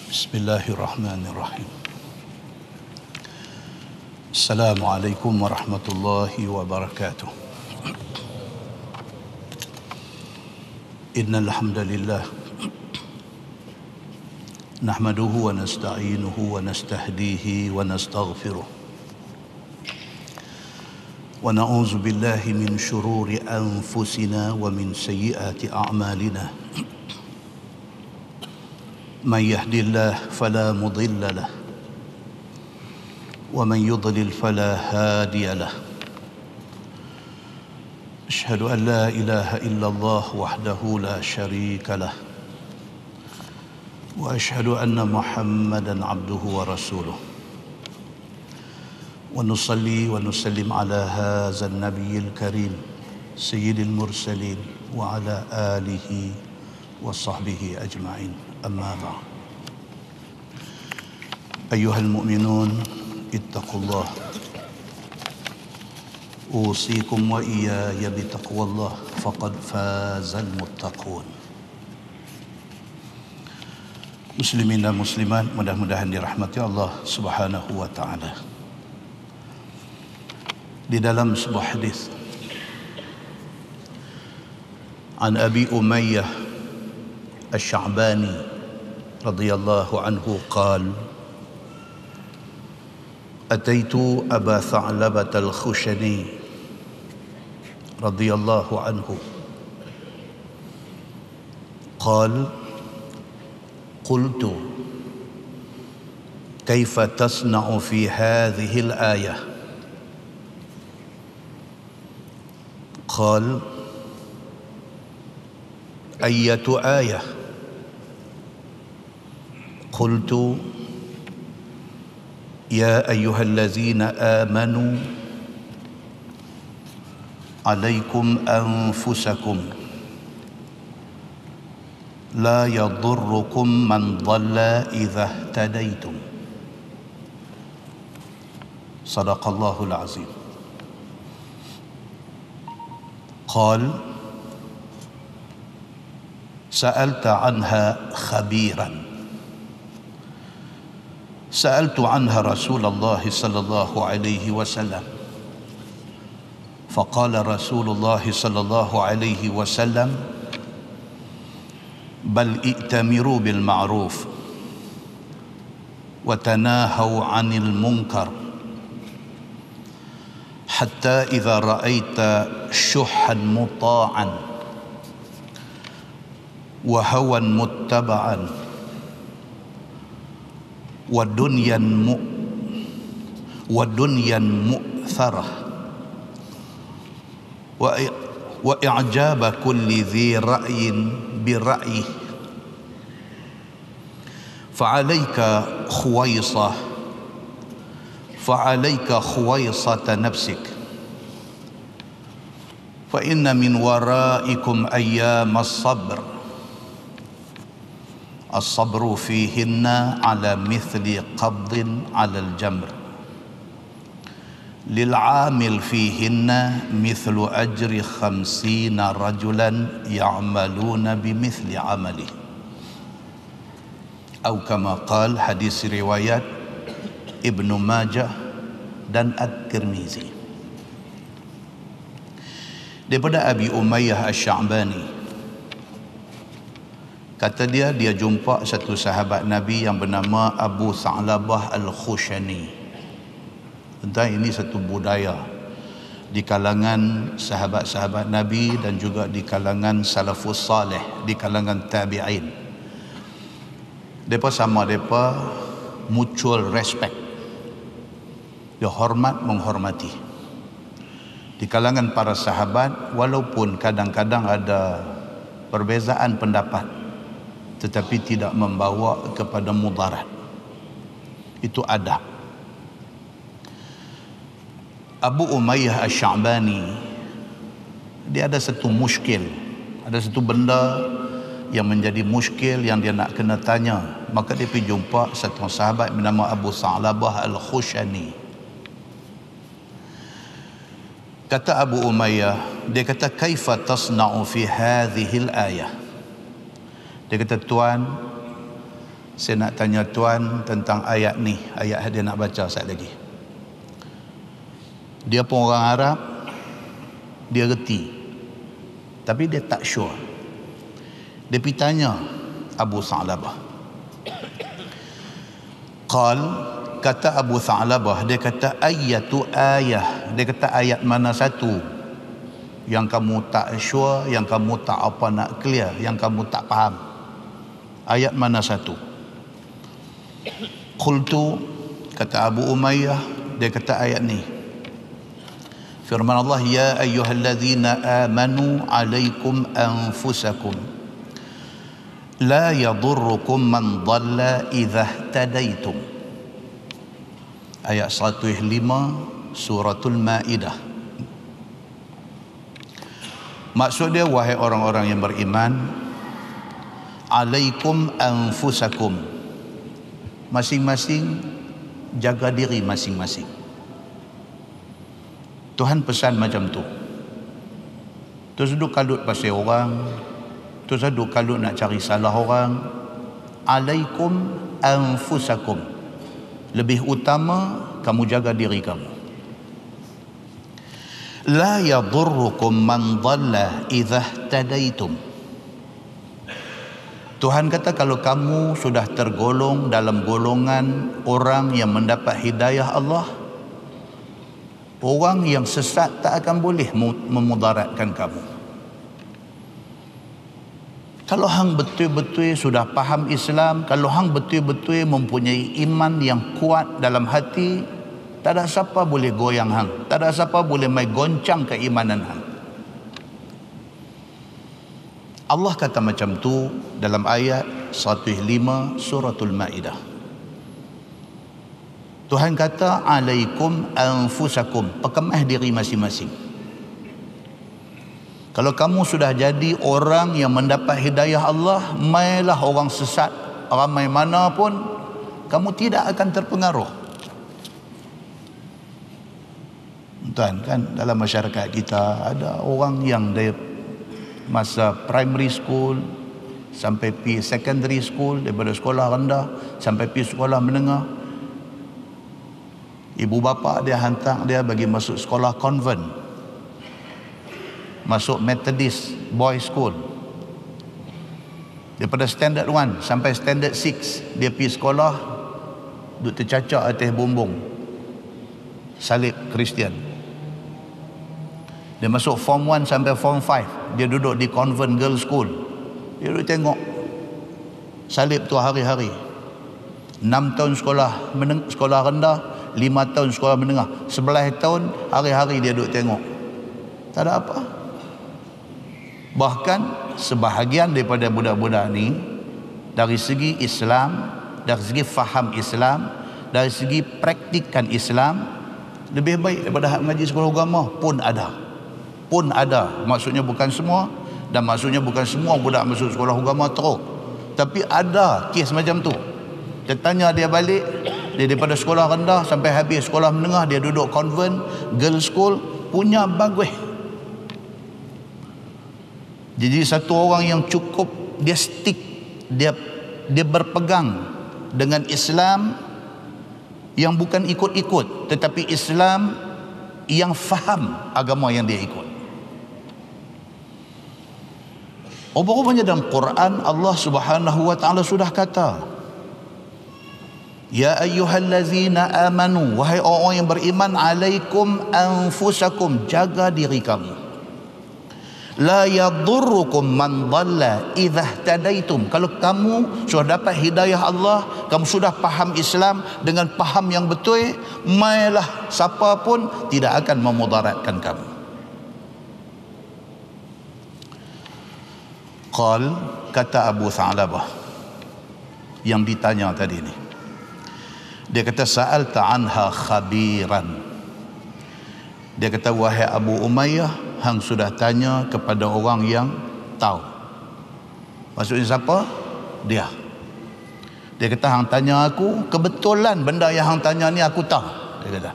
Bismillahirrahmanirrahim. Assalamualaikum warahmatullahi wabarakatuh. Innal hamdalillah nahmaduhu wa nasta'inuhu wa nastahdihi wa nastaghfiruh. Wa na'udzu billahi min shururi anfusina wa min sayyiati a'malina. من يهد الله فلا مضل له ومن يضلل فلا هادي له أشهد أن لا إله إلا الله وحده لا شريك له وأشهد أن محمدا عبده ورسوله ونصلي ونسلم على هذا النبي الكريم سيد المرسلين وعلى آله وصحبه أجمعين. أما بعد أيها المؤمنون اتقوا الله أوصيكم وإياي بتقوى الله فقد فاز المتقون. Muslimin dan muslimat, mudah-mudahan dirahmati Allah Subhanahu wa taala. Di dalam sebuah hadis an Abi Umayyah الشعباني رضي الله عنه قال: أتيت أبا ثعلبة الخشني رضي الله عنه قال: قلت كيف تصنع في هذه الآية؟ قال: أية آية؟ قلت: يا أيها الذين آمنوا عليكم أنفسكم لا يضركم من ضل إذا اهتديتم. صدق الله العظيم. قال: سألت عنها خبيرا، سألت عنها رسول الله صلى الله عليه وسلم، فقال رسول الله صلى الله عليه وسلم: بل ائتمروا بالمعروف وتناهوا عن المنكر حتى إذا رأيت شحا مطاعا وهوى متبعا ودنيا مؤثرة وإعجاب كل ذي رأي برأيه، فعليك خويصة نفسك، فإن من ورائكم أيام الصبر فيهن على مثل قبض على الجمر، للعامل فيهن مثل أجر 50 رجلا يعملون بمثل عمله، أو كما قال. Hadis riwayat Ibnu Majah dan At-Tirmizi. Daripada Abi Umayyah Asy-Sya'bani, kata dia jumpa satu sahabat Nabi yang bernama Abu Tha'labah Al-Khushani. Tentang ini satu budaya di kalangan sahabat-sahabat Nabi dan juga di kalangan salafus salih, di kalangan tabi'in. Mereka mutual respect. Dia hormat menghormati. Di kalangan para sahabat, walaupun kadang-kadang ada perbezaan pendapat, tetapi tidak membawa kepada mudarat. Itu adab. Abu Umayyah Asy-Sya'bani, dia ada satu muskil, ada satu benda yang menjadi muskil yang dia nak kena tanya. Maka dia pergi jumpa satu sahabat bernama Abu Tha'labah Al-Khushani. Kata Abu Umayyah, dia kata, kaifa tasna'u fi hadhil ayah? Dia kata, tuan, Saya nak tanya tuan tentang ayat ni, ayat dia nak baca sekali lagi. Dia pun orang Arab, dia reti, tapi dia tak sure. Dia pergi tanya Abu Tha'labah. Kata Abu Tha'labah, dia kata ayatu ayah, dia kata ayat mana satu yang kamu tak sure, yang kamu tak apa nak clear, yang kamu tak faham, ayat mana satu? Qultu, kata Abu Umayyah, dia kata ayat ni, firman Allah, ya ayyuhalladzina amanu alaikum anfusakum la yadurrukum man dhalla idha tadaitum. Ayat 105 suratul Maidah. Maksud dia, wahai orang-orang yang beriman, alaikum anfusakum, masing-masing jaga diri masing-masing. Tuhan pesan macam tu. Tu duduk kalut pasal orang, tu duduk kalut nak cari salah orang. Alaikum anfusakum, lebih utama kamu jaga diri kamu. La yadurrukum man dhalla idha tadaitum. Tuhan kata kalau kamu sudah tergolong dalam golongan orang yang mendapat hidayah Allah, orang yang sesat tak akan boleh memudaratkan kamu. Kalau hang betul-betul sudah faham Islam, kalau hang betul-betul mempunyai iman yang kuat dalam hati, tak ada siapa boleh goyang hang, tak ada siapa boleh mai goncang keimanan hang. Allah kata macam tu dalam ayat 105 suratul Maidah. Tuhan kata alaikum anfusakum, perkemah diri masing-masing. Kalau kamu sudah jadi orang yang mendapat hidayah Allah, mailah orang sesat ramai mana pun, kamu tidak akan terpengaruh. Tuan, kan dalam masyarakat kita ada orang yang dari masa primary school sampai pergi secondary school, daripada sekolah rendah sampai pergi sekolah menengah, ibu bapa dia hantar dia bagi masuk sekolah convent, masuk Methodist Boys School. Daripada standard 1 sampai standard 6 dia pergi sekolah, duduk tercacak atas bumbung salib Kristian. Dia masuk form 1 sampai form 5, dia duduk di convent girl school. Dia duduk tengok salib tu hari-hari. 6 tahun sekolah rendah, 5 tahun sekolah menengah, 11 tahun hari-hari dia duduk tengok. Tak ada apa. Bahkan sebahagian daripada budak-budak ni, dari segi Islam, dari segi faham Islam, dari segi praktikan Islam, lebih baik daripada hak mengaji sekolah agama pun ada. Pun ada. Maksudnya bukan semua, dan maksudnya bukan semua budak masuk sekolah agama teruk. Tapi ada kes macam tu. Kita tanya dia balik, dia daripada sekolah rendah sampai habis sekolah menengah, dia duduk convent, girl school, punya bagus. Jadi satu orang yang cukup, dia stick, dia berpegang dengan Islam yang bukan ikut-ikut, tetapi Islam yang faham agama yang dia ikut. Rupanya dalam Quran Allah Subhanahu wa taala sudah kata, ya ayyuhallazina amanu, wahai orang yang beriman, alaikum anfusakum, jaga diri kamu. La yadurrukum man dhalla idza tadaitum. Kalau kamu sudah dapat hidayah Allah, kamu sudah faham Islam dengan faham yang betul, mailah siapa pun tidak akan memudaratkan kamu. Kata Abu Tha'labah yang ditanya tadi ni, dia kata sa'alta anha khabiran. Dia kata, wahai Abu Umayyah, hang sudah tanya kepada orang yang tahu. Maksudnya siapa? Dia. Dia kata, hang tanya aku, kebetulan benda yang hang tanya ni aku tahu. Dia kata,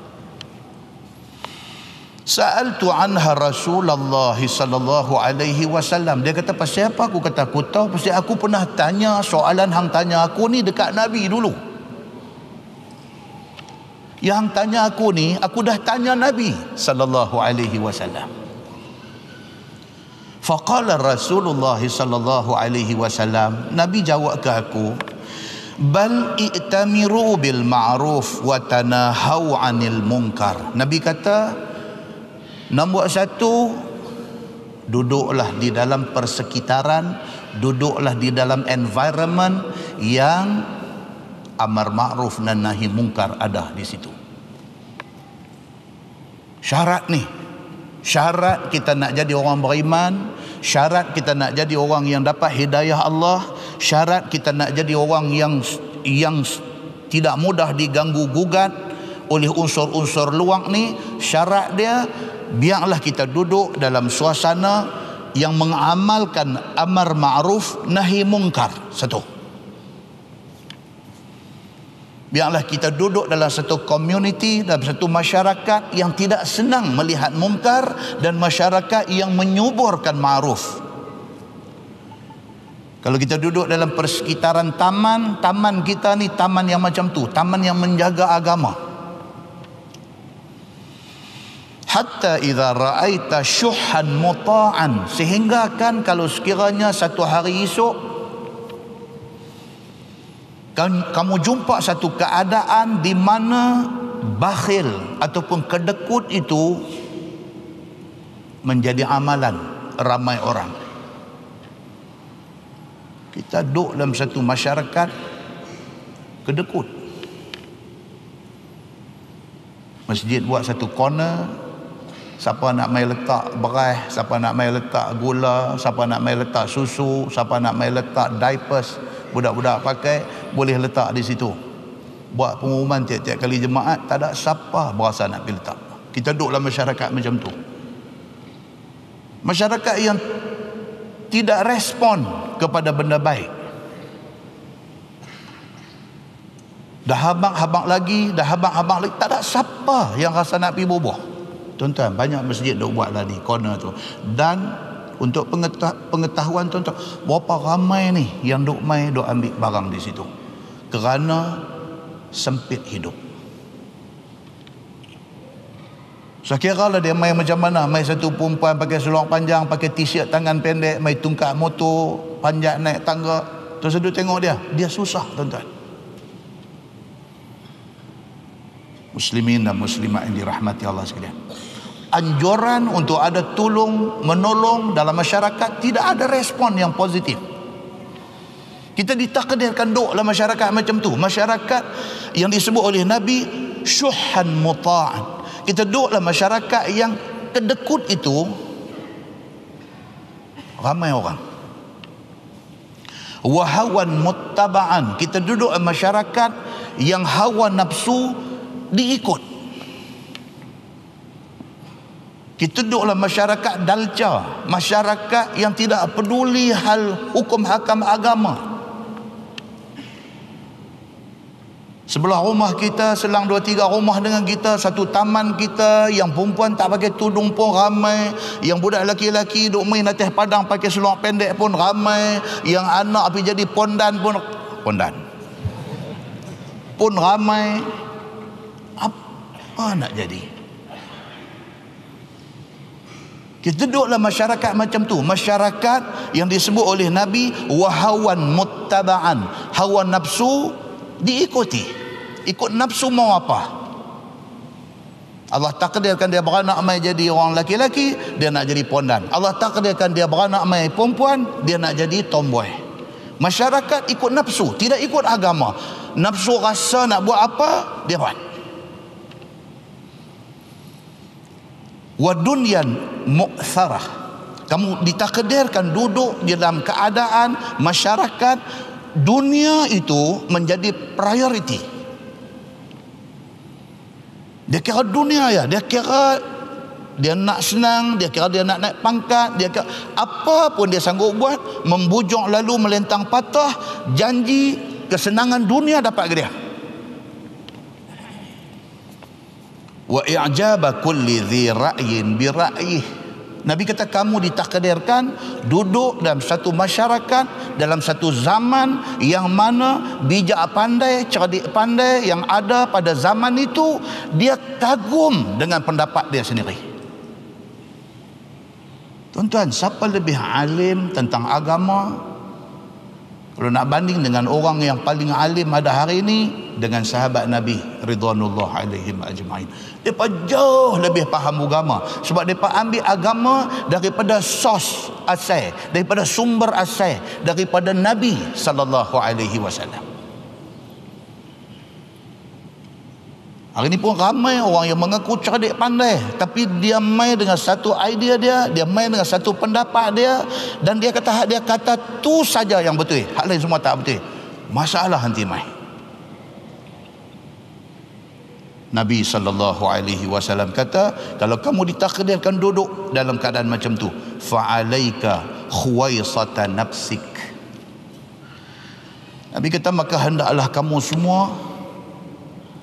Sa'altu anha Rasulullah sallallahu alaihi wasallam. Dia kata, pasal apa? Aku kata, aku tahu pasal aku pernah tanya soalan hang tanya aku ni dekat Nabi dulu. Yang hang tanya aku ni, aku dah tanya Nabi sallallahu alaihi wasallam. Faqala Rasulullah sallallahu alaihi wasallam, Nabi jawab ke aku, bal i'tamiru bil ma'ruf wa tanahau 'anil munkar. Nabi kata, nombor satu, duduklah di dalam persekitaran, duduklah di dalam environment yang amar ma'ruf dan nahi mungkar ada di situ. Syarat ni, syarat kita nak jadi orang beriman, syarat kita nak jadi orang yang dapat hidayah Allah, syarat kita nak jadi orang yang tidak mudah diganggu gugat oleh unsur-unsur luar ni, syarat dia, biarlah kita duduk dalam suasana yang mengamalkan amar ma'ruf nahi mungkar. Satu, biarlah kita duduk dalam satu community, dalam satu masyarakat yang tidak senang melihat mungkar dan masyarakat yang menyuburkan ma'ruf. Kalau kita duduk dalam persekitaran taman, taman kita ni taman yang macam tu, taman yang menjaga agama. Hatta idza ra'aita syuhan muta'an, sehingga kan kalau sekiranya satu hari esok kamu jumpa satu keadaan di mana bakhil ataupun kedekut itu menjadi amalan ramai orang. Kita duduk dalam satu masyarakat kedekut. Masjid buat satu corner, siapa nak mai letak beras, siapa nak mai letak gula, siapa nak mai letak susu, siapa nak mai letak diapers, budak-budak pakai, boleh letak di situ. Buat pengumuman tiap-tiap kali jemaat, tak ada siapa berasa nak pergi letak. Kita duduk dalam masyarakat macam tu. Masyarakat yang tidak respon kepada benda baik. Dah habang-habang lagi, tak ada siapa yang rasa nak pergi bubuh. Tuan-tuan, banyak masjid duk buat lah di corner tu. Dan untuk pengetahuan tuan-tuan, berapa ramai ni yang duk mai duk ambil barang di situ kerana sempit hidup. So kira lah dia mai macam mana. Mai satu perempuan pakai seluar panjang, pakai t-shirt tangan pendek, mai tungkak motor, panjat naik tangga. Terus duk tengok dia susah tuan-tuan. Muslimin dan muslimat yang dirahmati Allah sekalian, anjuran untuk ada tolong menolong dalam masyarakat, tidak ada respon yang positif. Kita ditakdirkan duduk dalam masyarakat macam tu, masyarakat yang disebut oleh Nabi syuhan muta'an. Kita duduk dalam masyarakat yang kedekut itu ramai orang. Wahawan muttaba'an, kita duduk dalam masyarakat yang hawa nafsu diikut. Kita duduk dalam masyarakat dalca, masyarakat yang tidak peduli hal hukum hakam agama. Sebelah rumah kita, selang 2-3 rumah dengan kita, satu taman kita, yang perempuan tak pakai tudung pun ramai, yang budak lelaki-lelaki duk main atas padang pakai seluar pendek pun ramai, yang anak pergi jadi pondan pun ramai. Apa nak jadi? Kita duduk dalam masyarakat macam tu, masyarakat yang disebut oleh Nabi wahawan muttaba'an, hawa nafsu diikuti. Ikut nafsu mau apa? Allah takdirkan dia beranak mai jadi orang laki-laki, dia nak jadi pondan. Allah takdirkan dia beranak mai perempuan, dia nak jadi tomboy. Masyarakat ikut nafsu, tidak ikut agama. Nafsu rasa nak buat apa, dia buat. Wa dunyan mu'tharah, kamu ditakdirkan duduk di dalam keadaan masyarakat dunia itu menjadi priority. Dia kira dunia ya, dia kira dia nak senang, dia kira dia nak naik pangkat, dia kira apa pun dia sanggup buat, membujuk lalu melentang patah, janji kesenangan dunia dapat ke dia. wa i'jaba kulli dhi ra'yin bi ra'yih. Nabi kata kamu ditakdirkan duduk dalam satu masyarakat, dalam satu zaman yang mana bijak pandai, cerdik pandai yang ada pada zaman itu, dia kagum dengan pendapat dia sendiri. Tuan-tuan, siapa lebih alim tentang agama? Kalau nak banding dengan orang yang paling alim pada hari ini, dengan sahabat Nabi ridwanullah alaihim ajma'in. Mereka jauh lebih faham agama, sebab mereka ambil agama daripada sos asal, daripada sumber asal, daripada Nabi sallallahu alaihi wasallam. Hari ini pun ramai orang yang mengaku cerdik pandai, tapi dia main dengan satu idea dia main dengan satu pendapat dia, dan dia kata tu saja yang betul, hak lain semua tak betul. Masalah henti mai. Nabi sallallahu alaihi wasallam kata, kalau kamu ditakdirkan duduk dalam keadaan macam tu, fa'alaika khuwaisata nafsik. Nabi kata, maka hendaklah kamu semua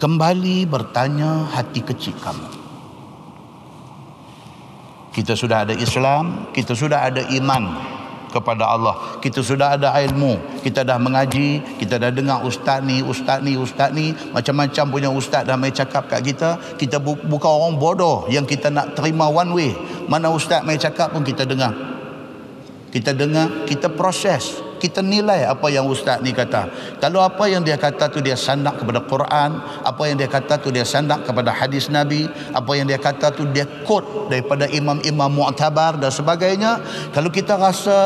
kembali bertanya hati kecil kamu. Kita sudah ada Islam, kita sudah ada iman kepada Allah, kita sudah ada ilmu, kita dah mengaji, kita dah dengar ustaz ni, macam-macam punya ustaz dah mai cakap kat kita. Kita bukan orang bodoh yang kita nak terima one way. Mana ustaz mai cakap pun kita dengar, kita proses, kita nilai apa yang ustaz ni kata. Kalau apa yang dia kata tu dia sandak kepada Quran, apa yang dia kata tu dia sandak kepada hadis Nabi, apa yang dia kata tu dia quote daripada imam-imam mu'tabar dan sebagainya, kalau kita rasa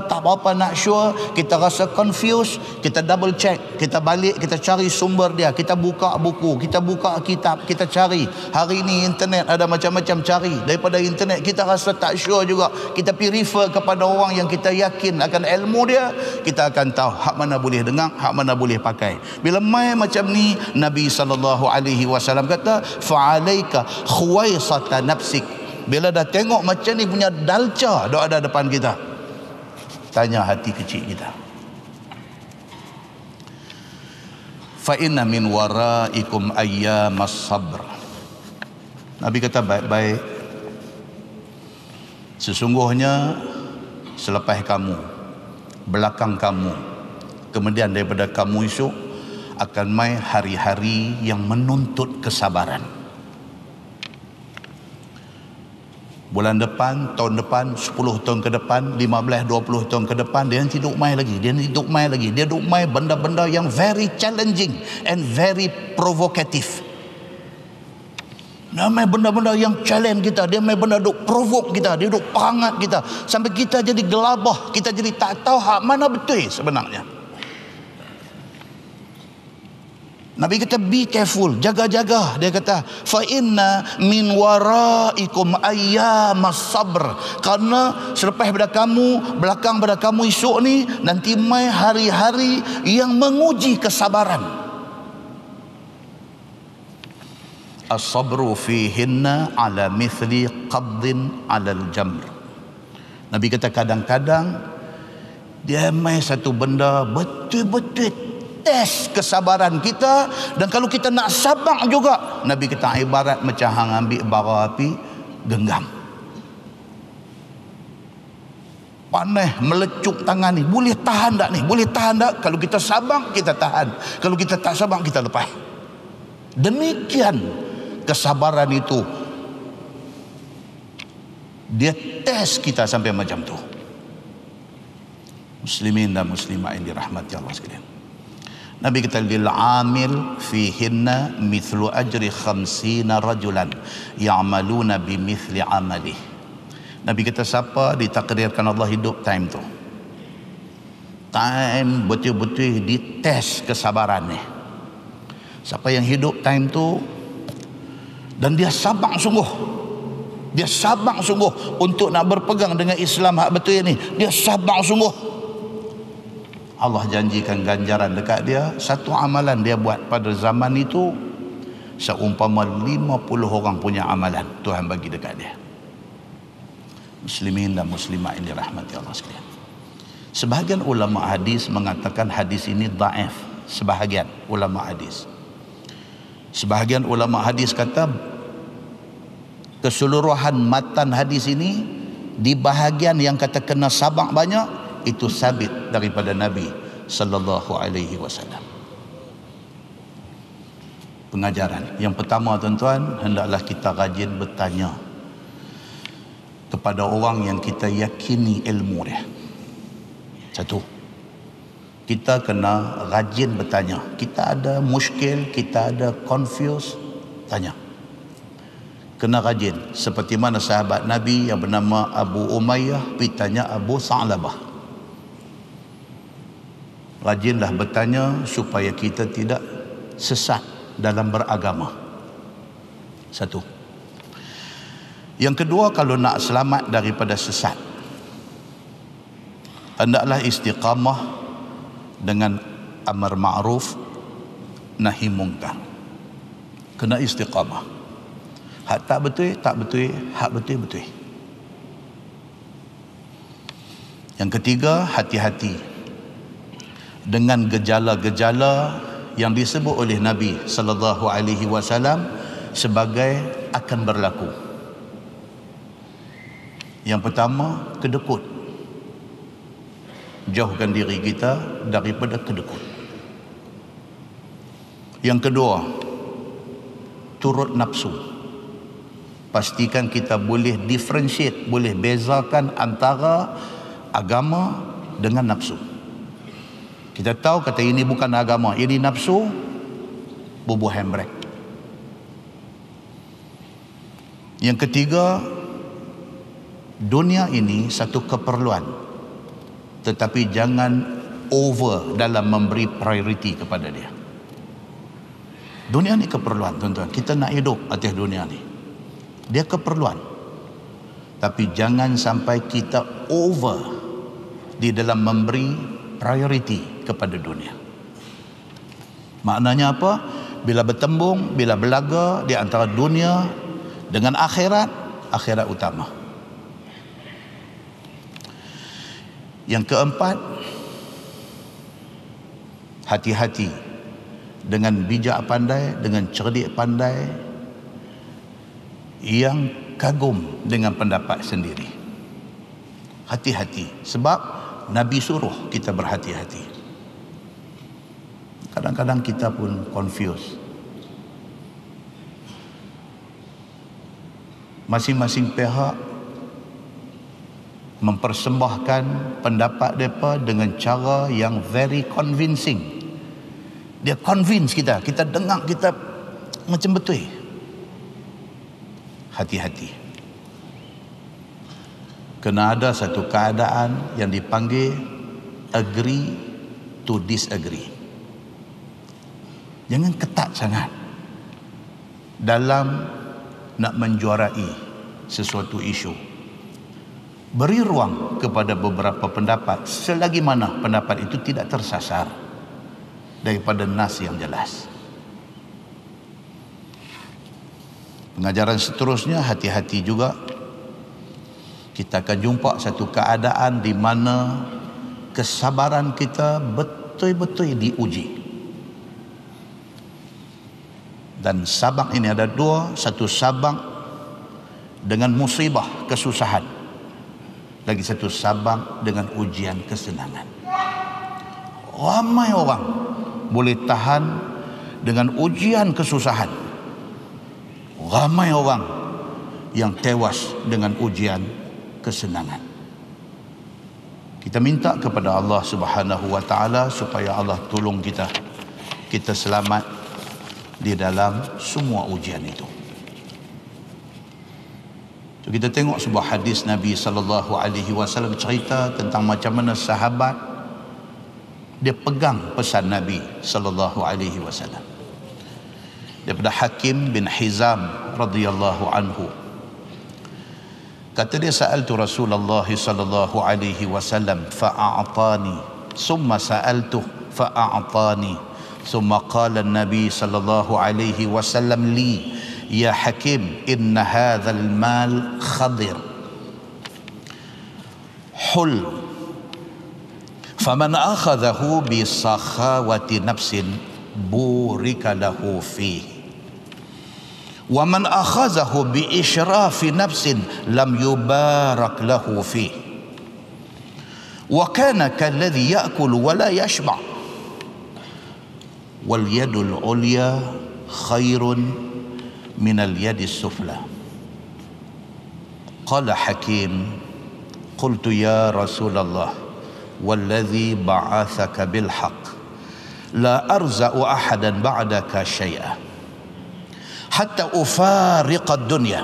tak apa nak sure, kita rasa confused, kita double check, kita balik, kita cari sumber dia, kita buka buku, kita buka kitab, kita cari. Hari ini internet ada macam-macam, cari daripada internet. Kita rasa tak sure juga, kita pergi refer kepada orang yang kita yakin akan ilmu dia, kita akan tahu hak mana boleh dengar, hak mana boleh pakai. Bila mai macam ni, Nabi sallallahu alaihi wasallam kata, fa'alaika khuwaisata nafsik. Bila dah tengok macam ni punya dalca dak ada depan kita, tanya hati kecil kita. Fa inna min waraikum ayyamas sabr. Nabi kata baik-baik, sesungguhnya selepas kamu, belakang kamu, kemudian daripada kamu esok akan mai hari-hari yang menuntut kesabaran. Bulan depan, tahun depan, 10 tahun ke depan, 15-20 tahun ke depan, dia nanti duk mai lagi, dia duk mai benda-benda yang very challenging and very provocative. Dia main benda-benda yang challenge kita, dia main benda duk provoke kita, dia duk perangat kita, sampai kita jadi gelabah, kita jadi tak tahu hak mana betul sebenarnya. Nabi kata be careful, jaga-jaga. Dia kata fa inna min waraikum ayyamas sabr, karena selepas pada kamu, belakang pada kamu esok ni nanti mai hari-hari yang menguji kesabaran. As-sabru fihinna ala mithli qabdin ala al-jamr. Nabi kata kadang-kadang dia mai satu benda betul-betul tes kesabaran kita, dan kalau kita nak sabar juga, Nabi kata ibarat macam hang ambil bara api genggam. Panas melecuk tangan ni, boleh tahan tak ni? Boleh tahan tak? Kalau kita sabar kita tahan, kalau kita tak sabar kita lepas. Demikian kesabaran itu, dia tes kita sampai macam tu. Muslimin dan muslimat yang dirahmati Allah sekalian, Nabi kata lil amil fihinna mithlu ajri 50 rajulan ya'maluna bimithli amalih. Nabi kata siapa ditakdirkan Allah hidup time tu, time betul-betul dites kesabaran ni, siapa yang hidup time tu dan dia sabar sungguh, dia sabar sungguh untuk nak berpegang dengan Islam hak betul ni, dia sabar sungguh, Allah janjikan ganjaran dekat dia. Satu amalan dia buat pada zaman itu seumpama 50 orang punya amalan Tuhan bagi dekat dia. Muslimin dan muslimat yang dirahmati Allah sekalian, sebahagian ulama hadis mengatakan hadis ini dhaif. Sebahagian ulama hadis kata keseluruhan matan hadis ini di bahagian yang kata kena sabak banyak, itu sabit daripada Nabi sallallahu alaihi wasallam. Pengajaran yang pertama, tuan-tuan, hendaklah kita rajin bertanya kepada orang yang kita yakini ilmu dia. Satu, kita kena rajin bertanya. Kita ada muskil, kita ada confused, tanya. Kena rajin. Seperti mana sahabat Nabi yang bernama Abu Umayyah pergi tanya Abu Sa'labah. Rajinlah bertanya supaya kita tidak sesat dalam beragama. Satu. Yang kedua, kalau nak selamat daripada sesat, hendaklah istiqamah dengan amar ma'ruf nahi mungkar. Kena istiqamah. Hak tak betul, tak betul. Hak betul, betul. Yang ketiga, hati-hati dengan gejala-gejala yang disebut oleh Nabi sallallahu alaihi wasallam sebagai akan berlaku. Yang pertama, kedekut. Jauhkan diri kita daripada kedekut. Yang kedua, turut nafsu. Pastikan kita boleh differentiate, boleh bezakan antara agama dengan nafsu. Kita tahu kata ini bukan agama, ini nafsu, bubuh handbrake. Yang ketiga, dunia ini satu keperluan, tetapi jangan over dalam memberi priority kepada dia. Dunia ni keperluan, tuan-tuan. Kita nak hidup atas dunia ni. Dia keperluan. Tapi jangan sampai kita over di dalam memberi priority kepada dunia. Maknanya apa? Bila bertembung, bila berlaga di antara dunia dengan akhirat, akhirat utama. Yang keempat, hati-hati dengan bijak pandai, dengan cerdik pandai yang kagum dengan pendapat sendiri. Hati-hati, sebab Nabi suruh kita berhati-hati. Kadang-kadang kita pun confused. Masing-masing pihak mempersembahkan pendapat mereka dengan cara yang very convincing. Dia convince kita, kita dengar, kita macam betul. Hati-hati. Kena ada satu keadaan yang dipanggil agree to disagree. Jangan ketat sangat dalam nak menjuarai sesuatu isu. Beri ruang kepada beberapa pendapat selagi mana pendapat itu tidak tersasar daripada nas yang jelas. Pengajaran seterusnya, hati-hati juga. Kita akan jumpa satu keadaan di mana kesabaran kita betul-betul diuji. Dan sabak ini ada dua. Satu sabak dengan musibah, kesusahan. Lagi satu sabak dengan ujian kesenangan. Ramai orang boleh tahan dengan ujian kesusahan. Ramai orang yang tewas dengan ujian kesenangan. Kita minta kepada Allah Subhanahu wa taala supaya Allah tolong kita selamat di dalam semua ujian itu. So, kita tengok sebuah hadis Nabi sallallahu alaihi wasallam cerita tentang macam mana sahabat dia pegang pesan Nabi sallallahu alaihi wasallam. Daripada Hakim bin Hizam radhiyallahu anhu. Kata dia, sa'altu Rasulullah sallallahu alaihi wasallam fa'a'tani, summa sa'altuh fa'a'tani, summa qala an-nabi sallallahu alaihi wasallam li, ya Hakim, inna hadzal mal khadir hul, faman akhadhahu bi sakhawati nafsin burika lahu fihi, Wa man akhazahu bi israfi nafsin lam yubarak lahu fi. Wa kana kalladhi ya'kulu wa la yashba'. Wal yadul ulya khairun min al yadis sufla. Qala Hakim, qultu ya Rasulullah, walladhi ba'athaka bil haqq la arza'u ahadan ba'daka syai'a hatta ufariqa ad-dunya.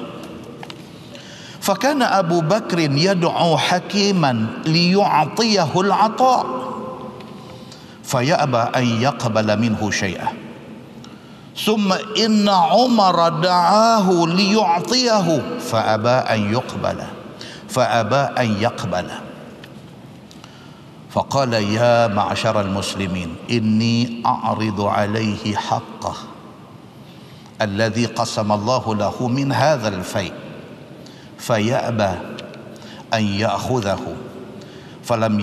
Fakana Abu Bakrin yad'u Hakiman liyu'tiyahu al-'ata' fayaba an yaqbala minhu syai'a. Thumma inna Umar da'ahu liyu'tiyahu fa'aba an yaqbala. Faqala ya ma'syaral muslimin inni a'ridu alaihi haqqah alladhi qasama Allahu lahu min hadzal fai' fayaba an ya'khudhahu falam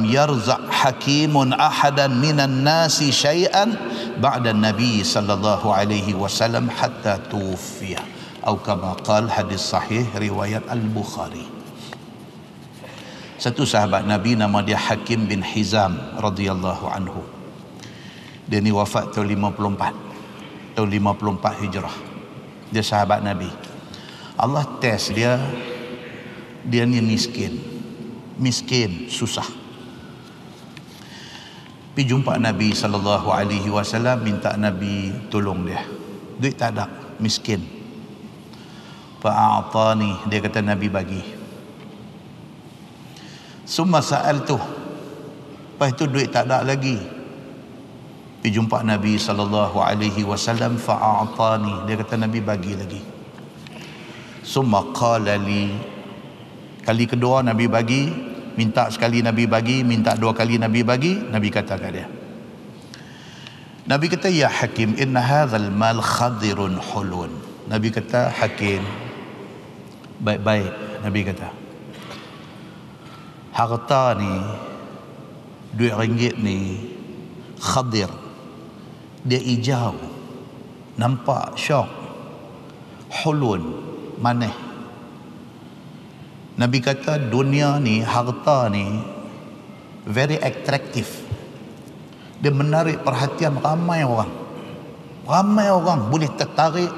yarzaq hakimun ahadan minan nasi syai'an ba'da nabi sallallahu alaihi wasallam hatta tuwfiya atau kama qala, hadis sahih riwayat al-Bukhari. Satu sahabat Nabi nama dia Hakim bin Hizam radhiyallahu anhu. Dia ni wafat tahun 54 Hijrah. Dia sahabat Nabi. Allah test dia ni miskin, susah. Pergi jumpa Nabi sallallahu alaihi wasallam, minta Nabi tolong dia. Duit tak ada, miskin. Fa'atani, dia kata Nabi bagi. Summa sa'altuh, lepas itu duit tak ada lagi. Pergi jumpa Nabi sallallahu alaihi wasallam, fa'atani, dia kata Nabi bagi lagi. Summa qala li, kali kedua Nabi bagi, minta sekali Nabi bagi, minta dua kali Nabi bagi. Nabi kata kat dia, Nabi kata, ya Hakim, inna hadzal mal khadirun hulun. Nabi kata, Hakim, baik-baik. Nabi kata, harta ni, duit ringgit ni khadir, dia hijau, nampak syok, hulun, manis. Nabi kata dunia ni, harta ni very attractive, dia menarik perhatian ramai orang, boleh tertarik,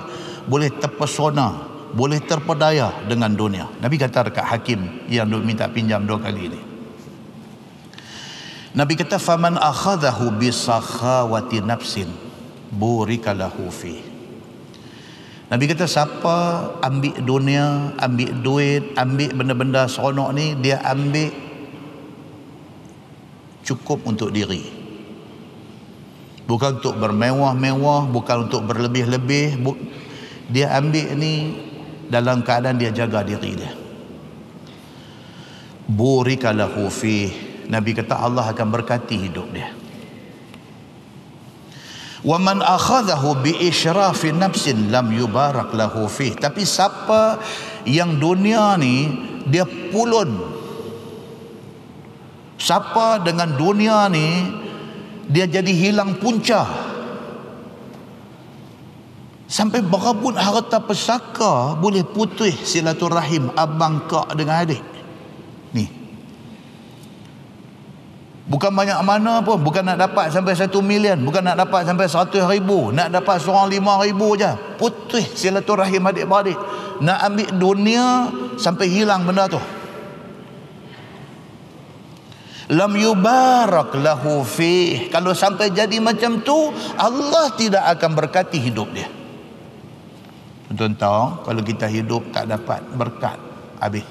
boleh terpesona, boleh terpedaya dengan dunia. Nabi kata dekat Hakim yang minta pinjam dua kali ni, Nabi kata, faman akhadahu bisakhawati nafsin burika lahu fi. Nabi kata, siapa ambil dunia, ambil duit, ambil benda-benda seronok ni, dia ambil cukup untuk diri, bukan untuk bermewah-mewah, bukan untuk berlebih-lebih. Dia ambil ni dalam keadaan dia jaga diri dia. Burika lahu fi. Nabi kata Allah akan berkati hidup dia. Wa man akhadahu bi israfi nafsin lam yubarak lahu fi. Tapi siapa yang dunia ni dia pulun, siapa dengan dunia ni dia jadi hilang punca, sampai berebut harta pesaka, boleh putus silaturahim abang kak dengan adik ni. Bukan banyak mana pun, bukan nak dapat sampai 1 million, bukan nak dapat sampai 100,000, nak dapat seorang 5,000 je, putus silaturahim adik-beradik. Nak ambil dunia sampai hilang benda tu. Lam yubarak lahu fih. Kalau sampai jadi macam tu, Allah tidak akan berkati hidup dia. Tuan-tuan tahu, kalau kita hidup tak dapat berkat, habis.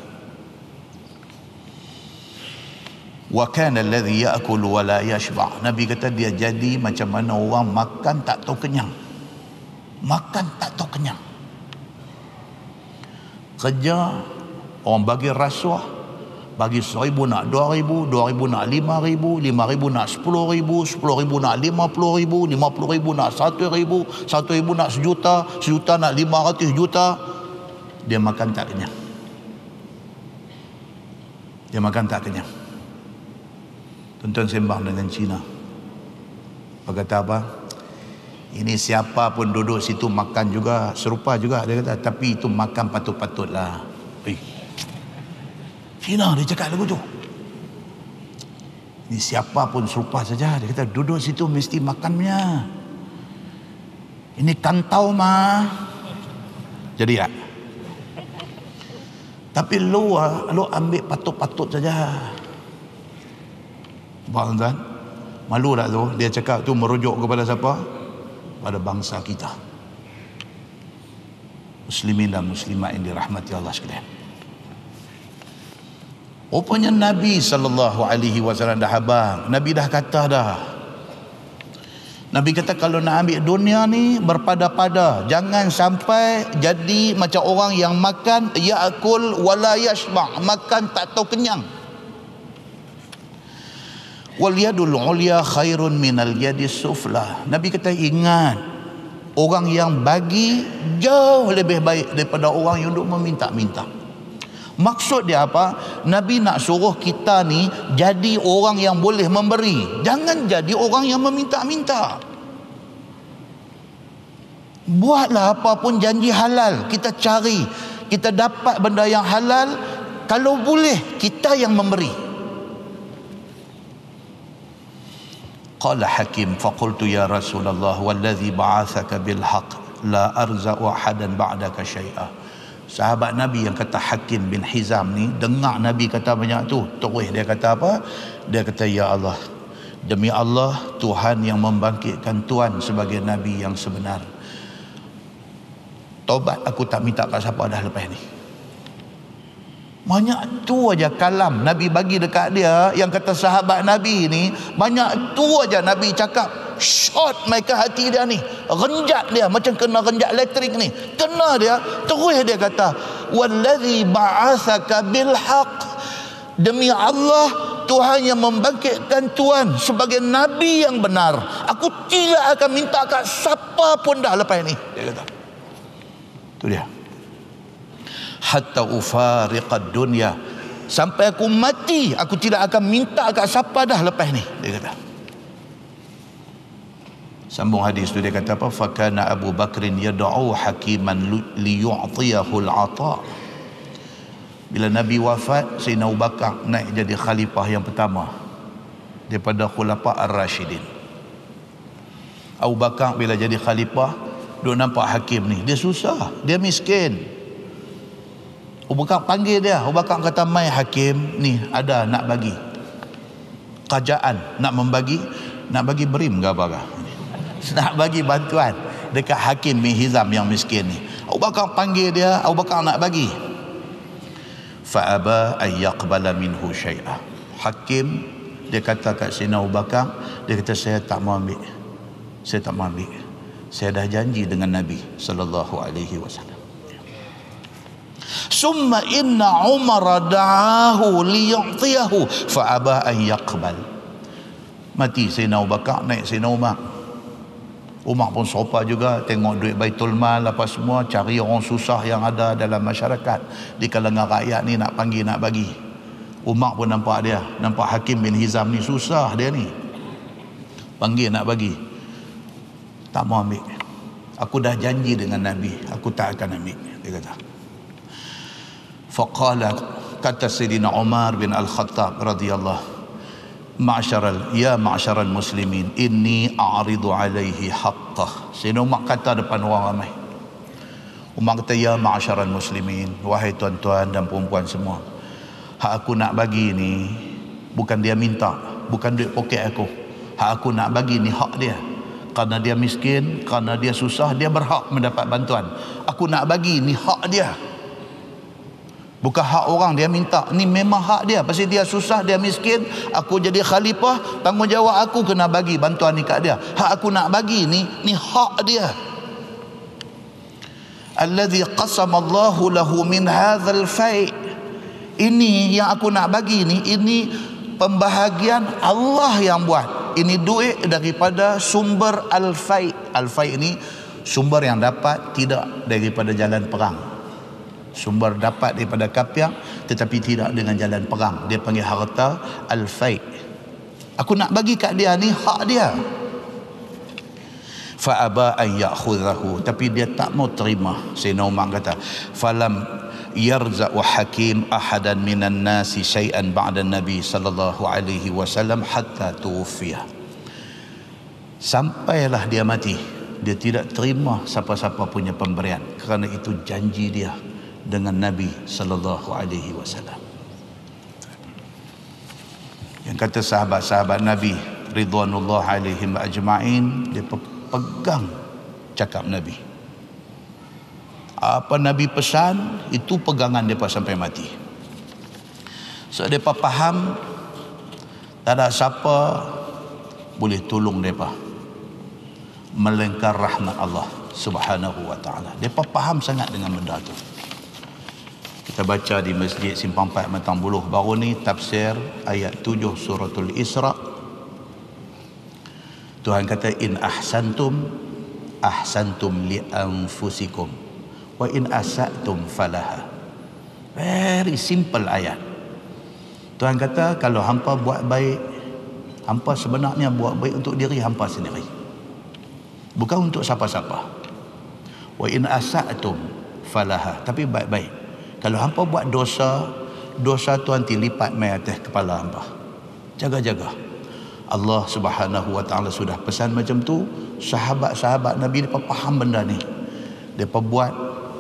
Wa kana alladhi ya'kulu wa la yashba'. Nabi kata dia jadi macam mana orang makan tak tahu kenyang. Makan tak tahu kenyang. Kerja, orang bagi rasuah, bagi 1,000 nak 2,000, 2,000 nak 5,000, 5,000 nak 10,000, 10,000 nak 50,000, 50,000 nak 1,000, 1,000 nak 1,000,000, 1,000,000 nak 500 juta. Dia makan tak kenyang. Dia makan tak kenyang. Tuan-tuan sembang dengan Cina. Dia kata apa? Ini siapa pun duduk situ makan juga, serupa juga dia kata, tapi itu makan patut-patutlah. Cina dia cakap lagu tu. Ini siapa pun serupa saja, dia kata duduk situ mesti makannya. Ini kantau mah. Jadi tak? Tapi lu ambil patut-patut saja. Tuan-tuan, malu tak tu? Dia cakap tu merujuk kepada siapa? Pada bangsa kita, muslimin dan muslimat yang dirahmati Allah sekalian. Rupanya Nabi SAW dah habang. Nabi dah kata dah. Nabi kata kalau nak ambil dunia ni berpada-pada, jangan sampai jadi macam orang yang makan ya'kul wala yashba', makan tak tahu kenyang. Wal yadul ulya khairun minal yadis sufla. Nabi kata ingat, orang yang bagi jauh lebih baik daripada orang yang duk meminta-minta. Maksud dia apa? Nabi nak suruh kita ni jadi orang yang boleh memberi, jangan jadi orang yang meminta-minta. Buatlah apapun janji halal, kita cari, kita dapat benda yang halal, kalau boleh kita yang memberi. Qala Hakim faqultu ya Rasulullah wallazi ba'athaka bil haqq la arza'u ahadan ba'daka syai'a. Sahabat Nabi yang kata Hakim bin Hizam ni dengar Nabi kata banyak tu, terus dia kata apa? Dia kata ya Allah, demi Allah Tuhan yang membangkitkan tuan sebagai Nabi yang sebenar, taubat aku tak minta kat siapa dah lepas ni. Banyak tu aja kalam Nabi bagi dekat dia, yang kata sahabat Nabi ni banyak tu aja Nabi cakap, shot mereka hati dia ni, renjat dia macam kena renjat elektrik ni, kena dia. Terus dia kata wallazi ba'athaka bil haqq, demi Allah Tuhan yang membangkitkan tuan sebagai Nabi yang benar, aku tidak akan minta kat siapa pun dah lepas ni. Dia kata tu dia, hatta ufariqad dunya, sampai aku mati aku tidak akan minta kat siapa dah lepas ni. Dia kata, sambung hadis tu dia kata apa? Fakana Abu Bakrin yad'u hakiman liyu'tiyahu al-'ata. Bila Nabi wafat, Sayyidina Abu Bakar naik jadi khalifah yang pertama daripada khulafa ar-rasyidin. Abu Bakar bila jadi khalifah, duk nampak hakim ni dia susah, dia miskin. Abu Bakar panggil dia, Abu Bakar kata, mai hakim ni ada nak bagi kerajaan, nak bagi berim ke apa, nak bagi bantuan dekat Hakim bin Hizam yang miskin ni. Abu Bakar panggil dia, Abu Bakar nak bagi, fa aba ay yaqbala minhu syai'a. Hakim dia kata kat Sayyidina Abu Bakar, dia kata saya tak mau ambil, saya dah janji dengan Nabi sallallahu alaihi wasallam. Summa inna Umar da'ahu liyu'tiyahu fa aba an yaqbal. Mati Sayyidina Abu Bakar, naik Sayyidina Umar. Umar pun serupa juga, tengok duit Baitul Mal apa semua, cari orang susah yang ada dalam masyarakat, di kalangan rakyat ni nak panggil, nak bagi. Umar pun nampak dia, nampak Hakim bin Hizam ni susah dia ni, panggil nak bagi, tak mau ambil. Aku dah janji dengan Nabi, aku tak akan ambil, dia kata. Faqala, kata Sayyidina Umar bin Al-Khattab radhiyallahu, ma'syaral muslimin inni a'ridu alaihi haqqah. Sayyidina Umar kata depan orang ramai, Umar kata, ya ma'syaral muslimin, wahai tuan-tuan dan perempuan semua, hak aku nak bagi ni bukan dia minta, bukan duit poket aku. Hak aku nak bagi ni hak dia, kerana dia miskin, kerana dia susah, dia berhak mendapat bantuan. Aku nak bagi ni hak dia, bukan hak orang dia minta. Ni memang hak dia, pasal dia susah, dia miskin, aku jadi khalifah, tanggungjawab aku kena bagi bantuan ni kat dia. Hak aku nak bagi ni hak dia. Allazi qasamallahu lahu min hadzal fai', ini yang aku nak bagi ni, ini pembahagian Allah yang buat. Ini duit daripada sumber al-fai'. Al-fai' ini sumber yang dapat tidak daripada jalan perang, sumber dapat daripada kapiak tetapi tidak dengan jalan perang, dia panggil harta al-fai'. Aku nak bagi kat dia ni hak dia. fa aba an ya'khudhahu, tapi dia tak mau terima. Sayyidina Umar kata, falam yarza'u hakim ahadan minan nasi syai'an ba'da nabi sallallahu alaihi wasallam hatta tuwfiya. Sampailah dia mati, dia tidak terima siapa-siapa punya pemberian, kerana itu janji dia dengan Nabi sallallahu alaihi wasallam. Yang kata sahabat-sahabat Nabi ridwanullah alaihim ajma'in, dia pegang cakap Nabi. Apa Nabi pesan, itu pegangan mereka sampai mati. So mereka faham tak ada siapa boleh tolong mereka melainkan rahmat Allah subhanahu wa ta'ala. Mereka faham sangat dengan benda tu. Kita baca di Masjid Simpang 4 Matang Buluh baru ni tafsir ayat 7 suratul Isra. Tuhan kata, in ahsantum ahsantum li anfusikum wa in asatum falaha. Very simple ayat. Tuhan kata, kalau hampa buat baik, hampa sebenarnya buat baik untuk diri hampa sendiri, bukan untuk siapa-siapa. Wa in asatum falaha, tapi baik-baik. Kalau hampa buat dosa, dosa tu nanti lipat mai atas kepala hampa. Jaga-jaga. Allah subhanahu wa ta'ala sudah pesan macam tu. Sahabat-sahabat Nabi mereka faham benda ni, mereka buat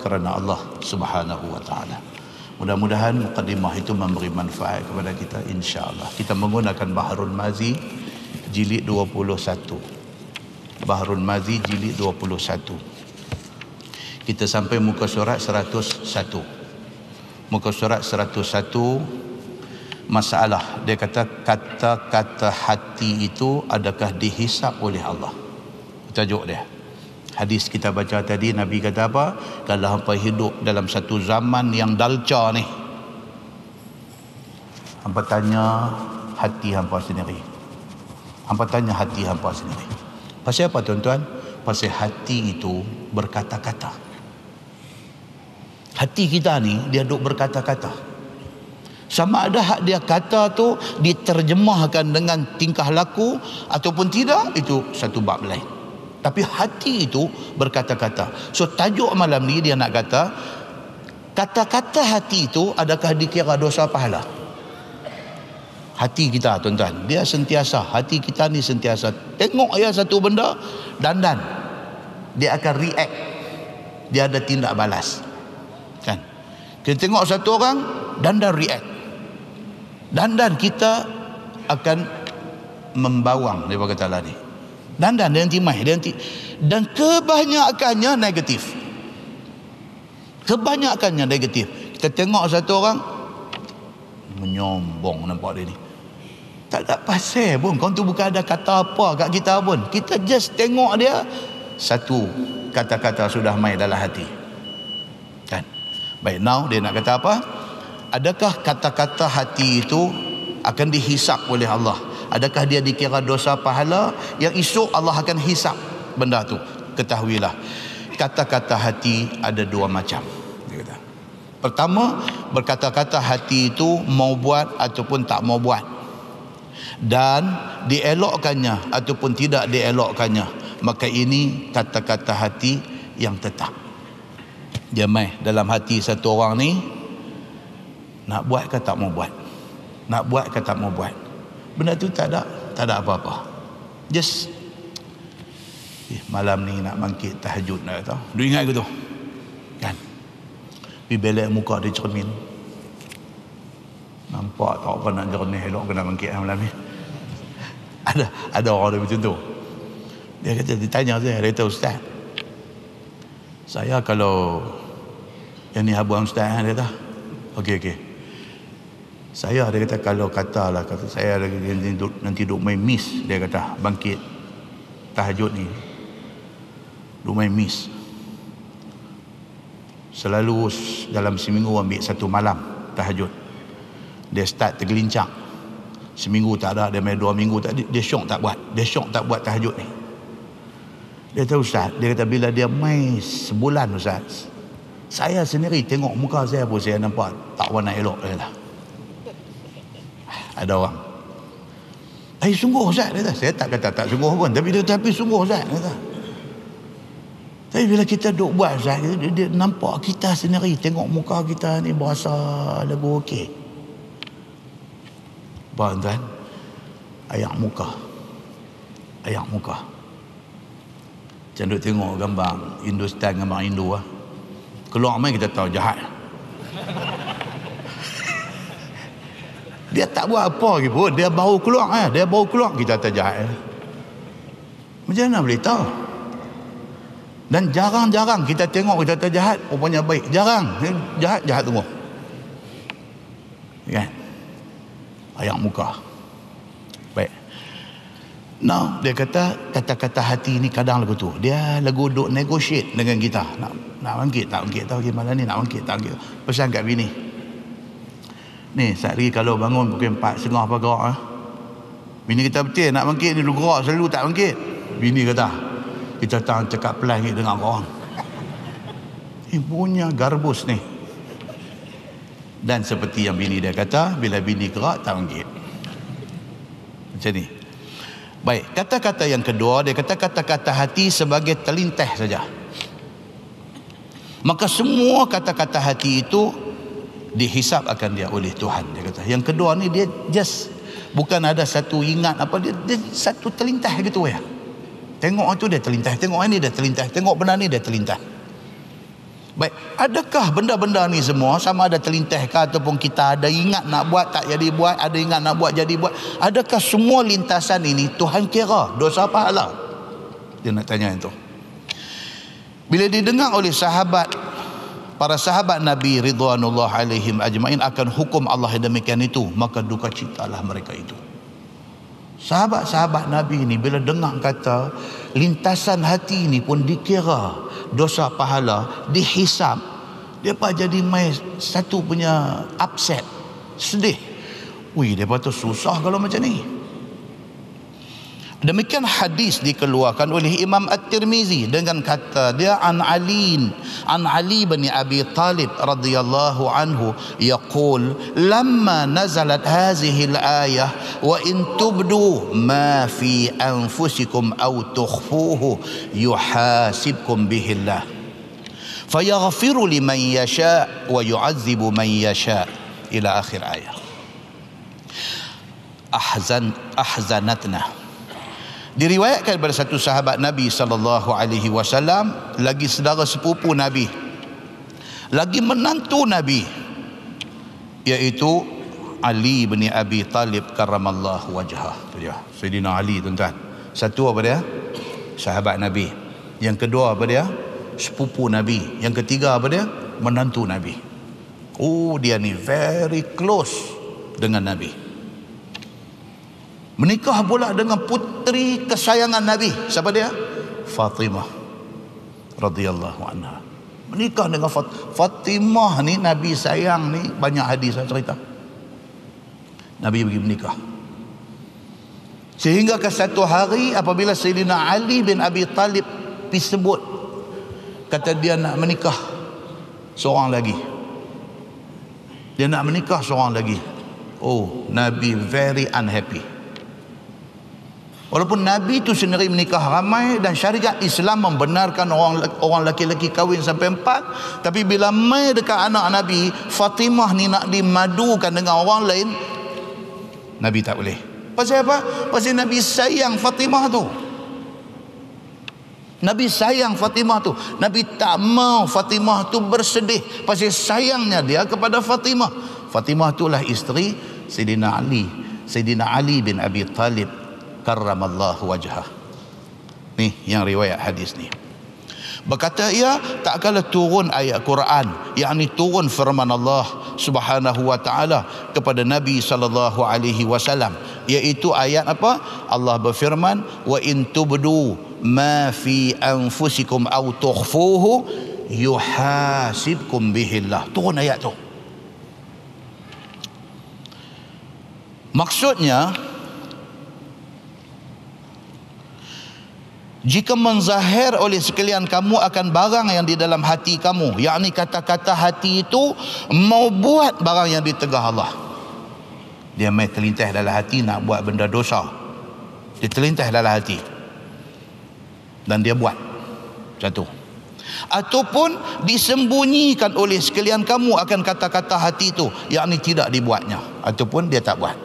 kerana Allah subhanahu wa ta'ala. Mudah-mudahan mukadimah itu memberi manfaat kepada kita, insya-Allah. Kita menggunakan Bahrul Mazi jilid 21. Bahrul Mazi jilid 21. Kita sampai muka surat 101. Muka surat 101, masalah dia kata, kata-kata hati itu adakah dihisap oleh Allah? Tajuk dia. Hadis kita baca tadi, Nabi kata apa? Kalau hampa hidup dalam satu zaman yang dalca ni, hampa tanya hati hampa sendiri. Hampa tanya hati hampa sendiri. Pasal apa tuan-tuan? Pasal hati itu berkata-kata. Hati kita ni dia duk berkata-kata. Sama ada hak dia kata tu diterjemahkan dengan tingkah laku ataupun tidak, itu satu bab lain. Tapi hati itu berkata-kata. So tajuk malam ni dia nak kata, kata-kata hati itu adakah dikira dosa pahala? Hati kita tuan-tuan, dia sentiasa, hati kita ni sentiasa tengok ya satu benda, dandan dia akan react, dia ada tindak balas. Kan? Kita tengok satu orang, dandan react. Dandan kita akan membawang, dia kata lah ni. Dandan dia nanti mai, dia nanti, dan kebanyakannya negatif. Kebanyakannya negatif. Kita tengok satu orang menyombong, nampak dia ni. Tak ada pasal pun, kau tu bukan ada kata apa kat kita pun. Kita just tengok dia, satu kata-kata sudah mai dalam hati. Kan? Baik, now dia nak kata apa? Adakah kata-kata hati itu akan dihisap oleh Allah? Adakah dia dikira dosa pahala yang esok Allah akan hisap benda tu? Ketahuilah, kata-kata hati ada dua macam. Dia kata, pertama, berkata-kata hati itu mau buat ataupun tak mau buat, dan dielokkannya ataupun tidak dielokkannya, maka ini kata-kata hati yang tetap. Dia mai dalam hati satu orang ni, nak buat ke tak mau buat, nak buat ke tak mau buat. Benda tu tak ada apa-apa. Just malam ni nak bangkit tahajud nak kata. Dia ingat ke tu? Kan? Pergi belak muka di cermin. Nampak tak apa nak jernih elok kena bangkit malam ni. Ada orang dia macam tu. Dia kata, ditanya saya, dia kata, ustaz, saya kalau yang ni abang ustaz, dia kata, okey. Saya, dia kata, kalau katalah kata saya nanti duk main miss, dia kata, bangkit tahajud ni duk main miss, selalu dalam seminggu ambil satu malam tahajud, dia start tergelincang, seminggu tak ada, dia main 2 minggu tak ada, dia syok tak buat tahajud ni. Dia tahu ustaz, dia kata bila dia main sebulan ustaz, saya sendiri tengok muka saya pun saya nampak tak warna elok. Dia kata, ada orang, sungguh ustaz, dia kata, saya tak kata tak sungguh pun, tapi sungguh ustaz, dia kata, Tapi bila kita duk buat, dia nampak kita sendiri, tengok muka kita ni berasa lagu okey. Tuan-tuan, ayak muka. Macam duk tengok gambar Hindustan, gambar Hindu lah. Keluar main kita tahu jahat. Dia tak buat apa lagi pun, dia baru keluar kita tahu jahat. Macam mana boleh tahu? Dan jarang-jarang kita tengok kita tahu jahat, rupanya baik. Jarang, jahat tunggu. Kan? Ayak muka. Baik. Now, dia kata kata-kata hati ni kadang lagu tu. Dia lagu duk negotiate dengan kita. Nak bangkit, tak bangkit. Tahu gimana ni, nak bangkit, tak bangkit. Pesan kat bini. Ni, sehari kalau bangun pukul 4.30 apa gerak. Bini kita betul, nak bangkit ni, lu gerak selalu tak bangkit. Bini kata, kita tak cakap pelan ni dengan orang. Punya garbus ni. Dan seperti yang bini dia kata, bila bini gerak, tak bangkit. Macam ni. Baik, kata-kata yang kedua, dia kata kata-kata hati sebagai terlintah saja. Maka semua kata-kata hati itu dihisap akan dia oleh Tuhan. Dia kata, yang kedua ni dia just bukan ada satu ingat apa, dia satu terlintah gitu ya. Tengok itu dia terlintas, tengok ini dia terlintas, tengok benda ni dia terlintas. Baik, adakah benda-benda ni semua sama ada terlintas ke ataupun kita ada ingat nak buat tak jadi buat, ada ingat nak buat jadi buat? Adakah semua lintasan ini Tuhan kira dosa pahala? Dia nak tanya itu. Bila didengar oleh para sahabat Nabi ridwanullah alaihim ajmain akan hukum Allah yang demikian itu, maka duka citalah mereka itu. Sahabat-sahabat Nabi ni bila dengar kata lintasan hati ni pun dikira dosa pahala, dihisap, dia jadi mai satu punya upset, sedih. Wih, dia tu susah kalau macam ni. Demikian hadis dikeluarkan oleh Imam At-Tirmizi dengan kata dia an Ali bin Abi Talib radhiyallahu anhu yaqul lamma nazalat hadhihi al-ayah wa in tubdu ma fi anfusikum aw tukhfuhu yuhasibkum bihi Allah fayaghfiru liman yasha wa yu'adzibu man yasha ila akhir ayat. Ahzanatna. Diriwayatkan daripada satu sahabat Nabi SAW, lagi saudara sepupu Nabi, lagi menantu Nabi, iaitu Ali bin Abi Talib karramallahu wajhah. Itu dia, Sayyidina Ali, tuan-tuan. Satu apa dia? Sahabat Nabi. Yang kedua apa dia? Sepupu Nabi. Yang ketiga apa dia? Menantu Nabi. Oh, dia ni very close dengan Nabi. Menikah pula dengan puteri kesayangan Nabi. Siapa dia? Fatimah radhiyallahu anha. Menikah dengan Fatimah ni, Nabi sayang ni, banyak hadis saya cerita. Nabi pergi menikah. Sehingga ke satu hari apabila Sayyidina Ali bin Abi Talib pergi sebut, kata dia nak menikah seorang lagi. Dia nak menikah seorang lagi. Oh, Nabi very unhappy. Walaupun Nabi itu sendiri menikah ramai dan syariat Islam membenarkan orang lelaki-lelaki kahwin sampai 4, tapi bila mai dekat anak Nabi, Fatimah ni nak dimadukan dengan orang lain, Nabi tak boleh. Pasal apa? Pasal Nabi sayang Fatimah tu. Nabi sayang Fatimah tu. Nabi tak mau Fatimah tu bersedih pasal sayangnya dia kepada Fatimah. Fatimah itulah isteri Sayyidina Ali bin Abi Talib karramallahu wajhah. Ni yang riwayat hadis ni. Berkata ia, tak kala turun ayat Quran, yakni turun firman Allah Subhanahu wa taala kepada Nabi sallallahu alaihi wasallam, iaitu ayat apa? Allah berfirman, wa in tubdu ma fi anfusikum aw tukhfuhu yuhasibkum bihi Allah. Turun ayat tu. Maksudnya, jika menzahir oleh sekalian kamu akan barang yang di dalam hati kamu, yakni kata-kata hati itu mau buat barang yang ditegah Allah. Dia mai terlintas dalam hati nak buat benda dosa, dia terlintas dalam hati dan dia buat satu. ataupun disembunyikan oleh sekalian kamu akan kata-kata hati itu, yakni tidak dibuatnya ataupun dia tak buat.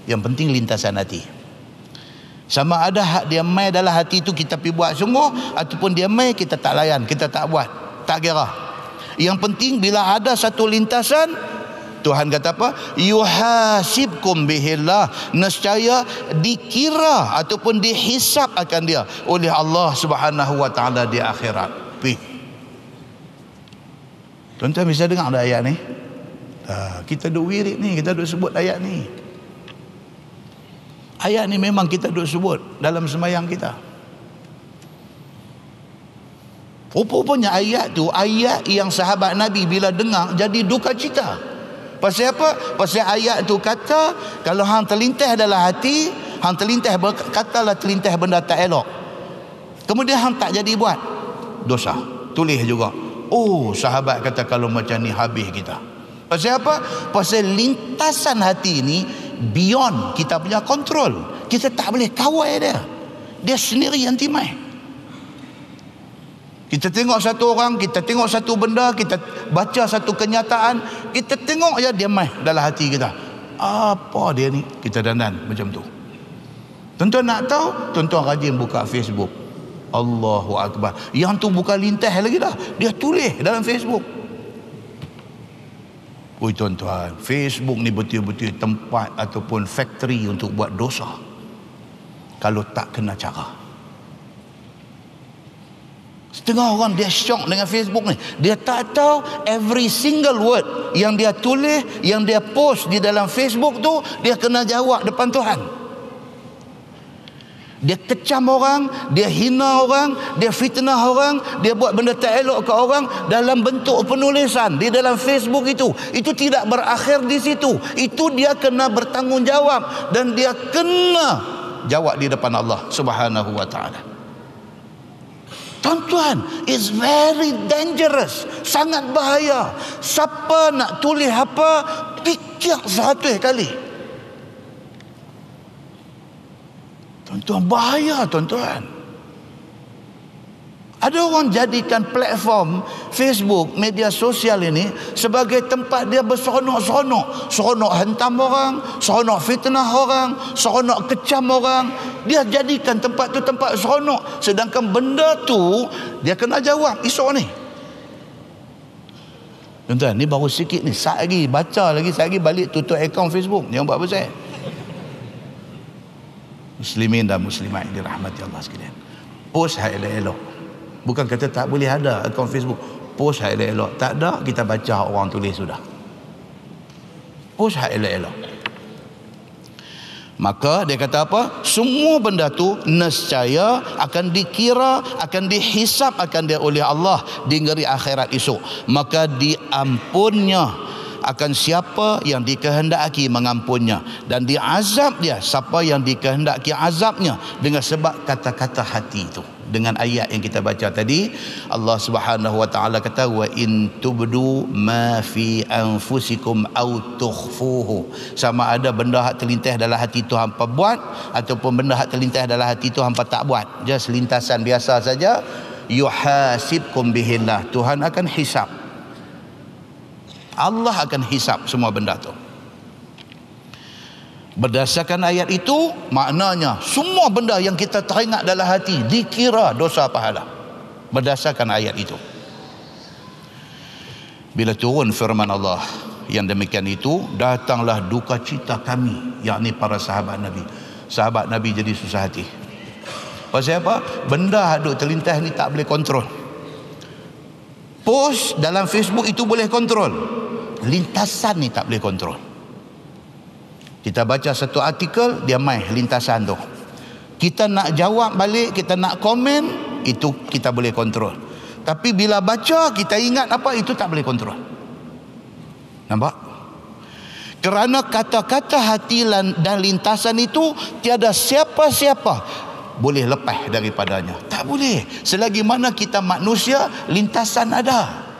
Yang penting lintasan hati. Sama ada hak dia mai dalam hati itu kita pergi buat sungguh, ataupun dia mai kita tak layan, kita tak buat, tak kira. Yang penting bila ada satu lintasan, Tuhan kata apa? Yuhasibkum bihillah, nescaya dikira ataupun dihisap akan dia oleh Allah Subhanahu wa taala di akhirat. Tuan-tuan bisa dengar ada ayat ni? Kita duk wirid ni, kita duk sebut ayat ni. Ayat ni memang kita duk sebut dalam sembahyang kita. Rupanya ayat tu ayat yang sahabat Nabi bila dengar jadi duka cita. Pasal apa? Pasal ayat tu kata kalau hang terlintas dalam hati, hang terlintas, katalah terlintas benda tak elok, kemudian hang tak jadi buat, dosa. Tulis juga. Oh, sahabat kata kalau macam ni habis kita. Pasal apa? Pasal lintasan hati ni beyond kita punya kontrol. Kita tak boleh kawal dia. Dia sendiri yang timai. Kita tengok satu orang, kita tengok satu benda, kita baca satu kenyataan, kita tengok je dia mai dalam hati kita. Apa dia ni? Kita dandan macam tu. Tuan-tuan nak tahu? Tuan-tuan rajin buka Facebook. Allahu Akbar. Yang tu bukan lintas lagi dah. Dia tulis dalam Facebook. Oi tuan-tuan, Facebook ni betul-betul tempat ataupun factory untuk buat dosa. Kalau tak kena cara. Setengah orang dia syok dengan Facebook ni. Dia tak tahu every single word yang dia tulis, yang dia post di dalam Facebook tu, dia kena jawab depan Tuhan. Dia kecam orang, dia hina orang, dia fitnah orang, dia buat benda tak elok ke orang dalam bentuk penulisan di dalam Facebook itu. Itu tidak berakhir di situ. Itu dia kena bertanggungjawab dan dia kena jawab di depan Allah Subhanahu wa taala. Tuan-tuan, it's very dangerous. Sangat bahaya. Siapa nak tulis apa, fikir 100 kali. Tuan-tuan, bahaya tuan-tuan. Ada orang jadikan platform Facebook, media sosial ini sebagai tempat dia berseronok-seronok. Seronok hentam orang, seronok fitnah orang, seronok kecam orang. Dia jadikan tempat tu tempat seronok. Sedangkan benda tu dia kena jawab esok ni. Tuan-tuan, ni baru sikit ni. Sat lagi baca lagi, sat lagi balik tutup akaun Facebook. Jangan buat besar. Muslimin dan muslimat yang dirahmati Allah sekalian. Post hal elok-elok. Bukan kata tak boleh ada akaun Facebook. Post hal elok-elok. Tak ada, kita baca orang tulis sudah. Post hal elok-elok. Maka dia kata apa? Semua benda tu nescaya akan dikira, akan dihisap akan dia oleh Allah di negeri akhirat esok. Maka diampunnya akan siapa yang dikehendaki mengampunnya, dan diazab dia siapa yang dikehendaki azabnya dengan sebab kata-kata hati itu. Dengan ayat yang kita baca tadi, Allah Subhanahu wa taala kata wa in tubdu ma fi anfusikum au tukhfuhu. Sama ada benda hak terlintas dalam hati tu hampa buat ataupun benda hak terlintas dalam hati tu hampa tak buat. Just lintasan biasa saja. Yuhasibkum bihillah. Tuhan akan hisap. Allah akan hisap semua benda tu. Berdasarkan ayat itu, maknanya semua benda yang kita teringat dalam hati dikira dosa pahala. Berdasarkan ayat itu. Bila turun firman Allah yang demikian itu, datanglah duka cita kami, yakni para sahabat Nabi. Sahabat Nabi jadi susah hati. Pasal apa? Benda hadut terlintas ni tak boleh kontrol. Post dalam Facebook itu boleh kontrol. Lintasan ni tak boleh kontrol. Kita baca satu artikel, dia mai lintasan tu. Kita nak jawab balik, kita nak komen, itu kita boleh kontrol. Tapi bila baca, kita ingat apa, itu tak boleh kontrol. Nampak? Kerana kata-kata hati dan lintasan itu tiada siapa-siapa boleh lepas daripadanya. Tak boleh. Selagi mana kita manusia, lintasan ada.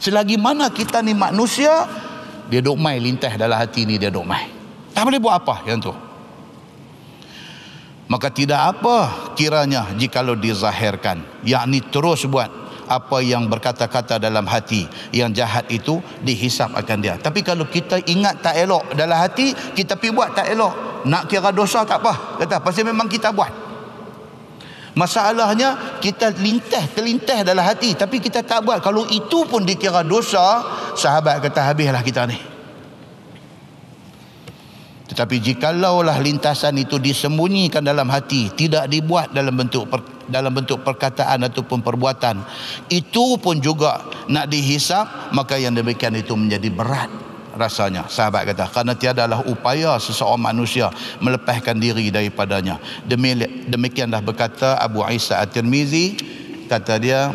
Selagi mana kita ni manusia, dia duk mai lintas dalam hati ni, dia duk mai. Tak boleh buat apa yang tu. Maka tidak apa kiranya jikalau dizahirkan, yakni terus buat apa yang berkata-kata dalam hati, yang jahat itu dihisap akan dia. Tapi kalau kita ingat tak elok dalam hati, kita pergi buat tak elok, nak kira dosa tak apa, kata pasal memang kita buat. Masalahnya kita terlintas dalam hati tapi kita tak buat. Kalau itu pun dikira dosa, sahabat kata habislah kita ni. Tetapi jikalaulah lintasan itu disembunyikan dalam hati, tidak dibuat dalam bentuk perkataan ataupun perbuatan, itu pun juga nak dihisap, maka yang demikian itu menjadi berat rasanya. Sahabat kata, kerana tiadalah upaya seseorang manusia melepaskan diri daripadanya. Demikianlah berkata Abu Isa At-Tirmizi, kata dia,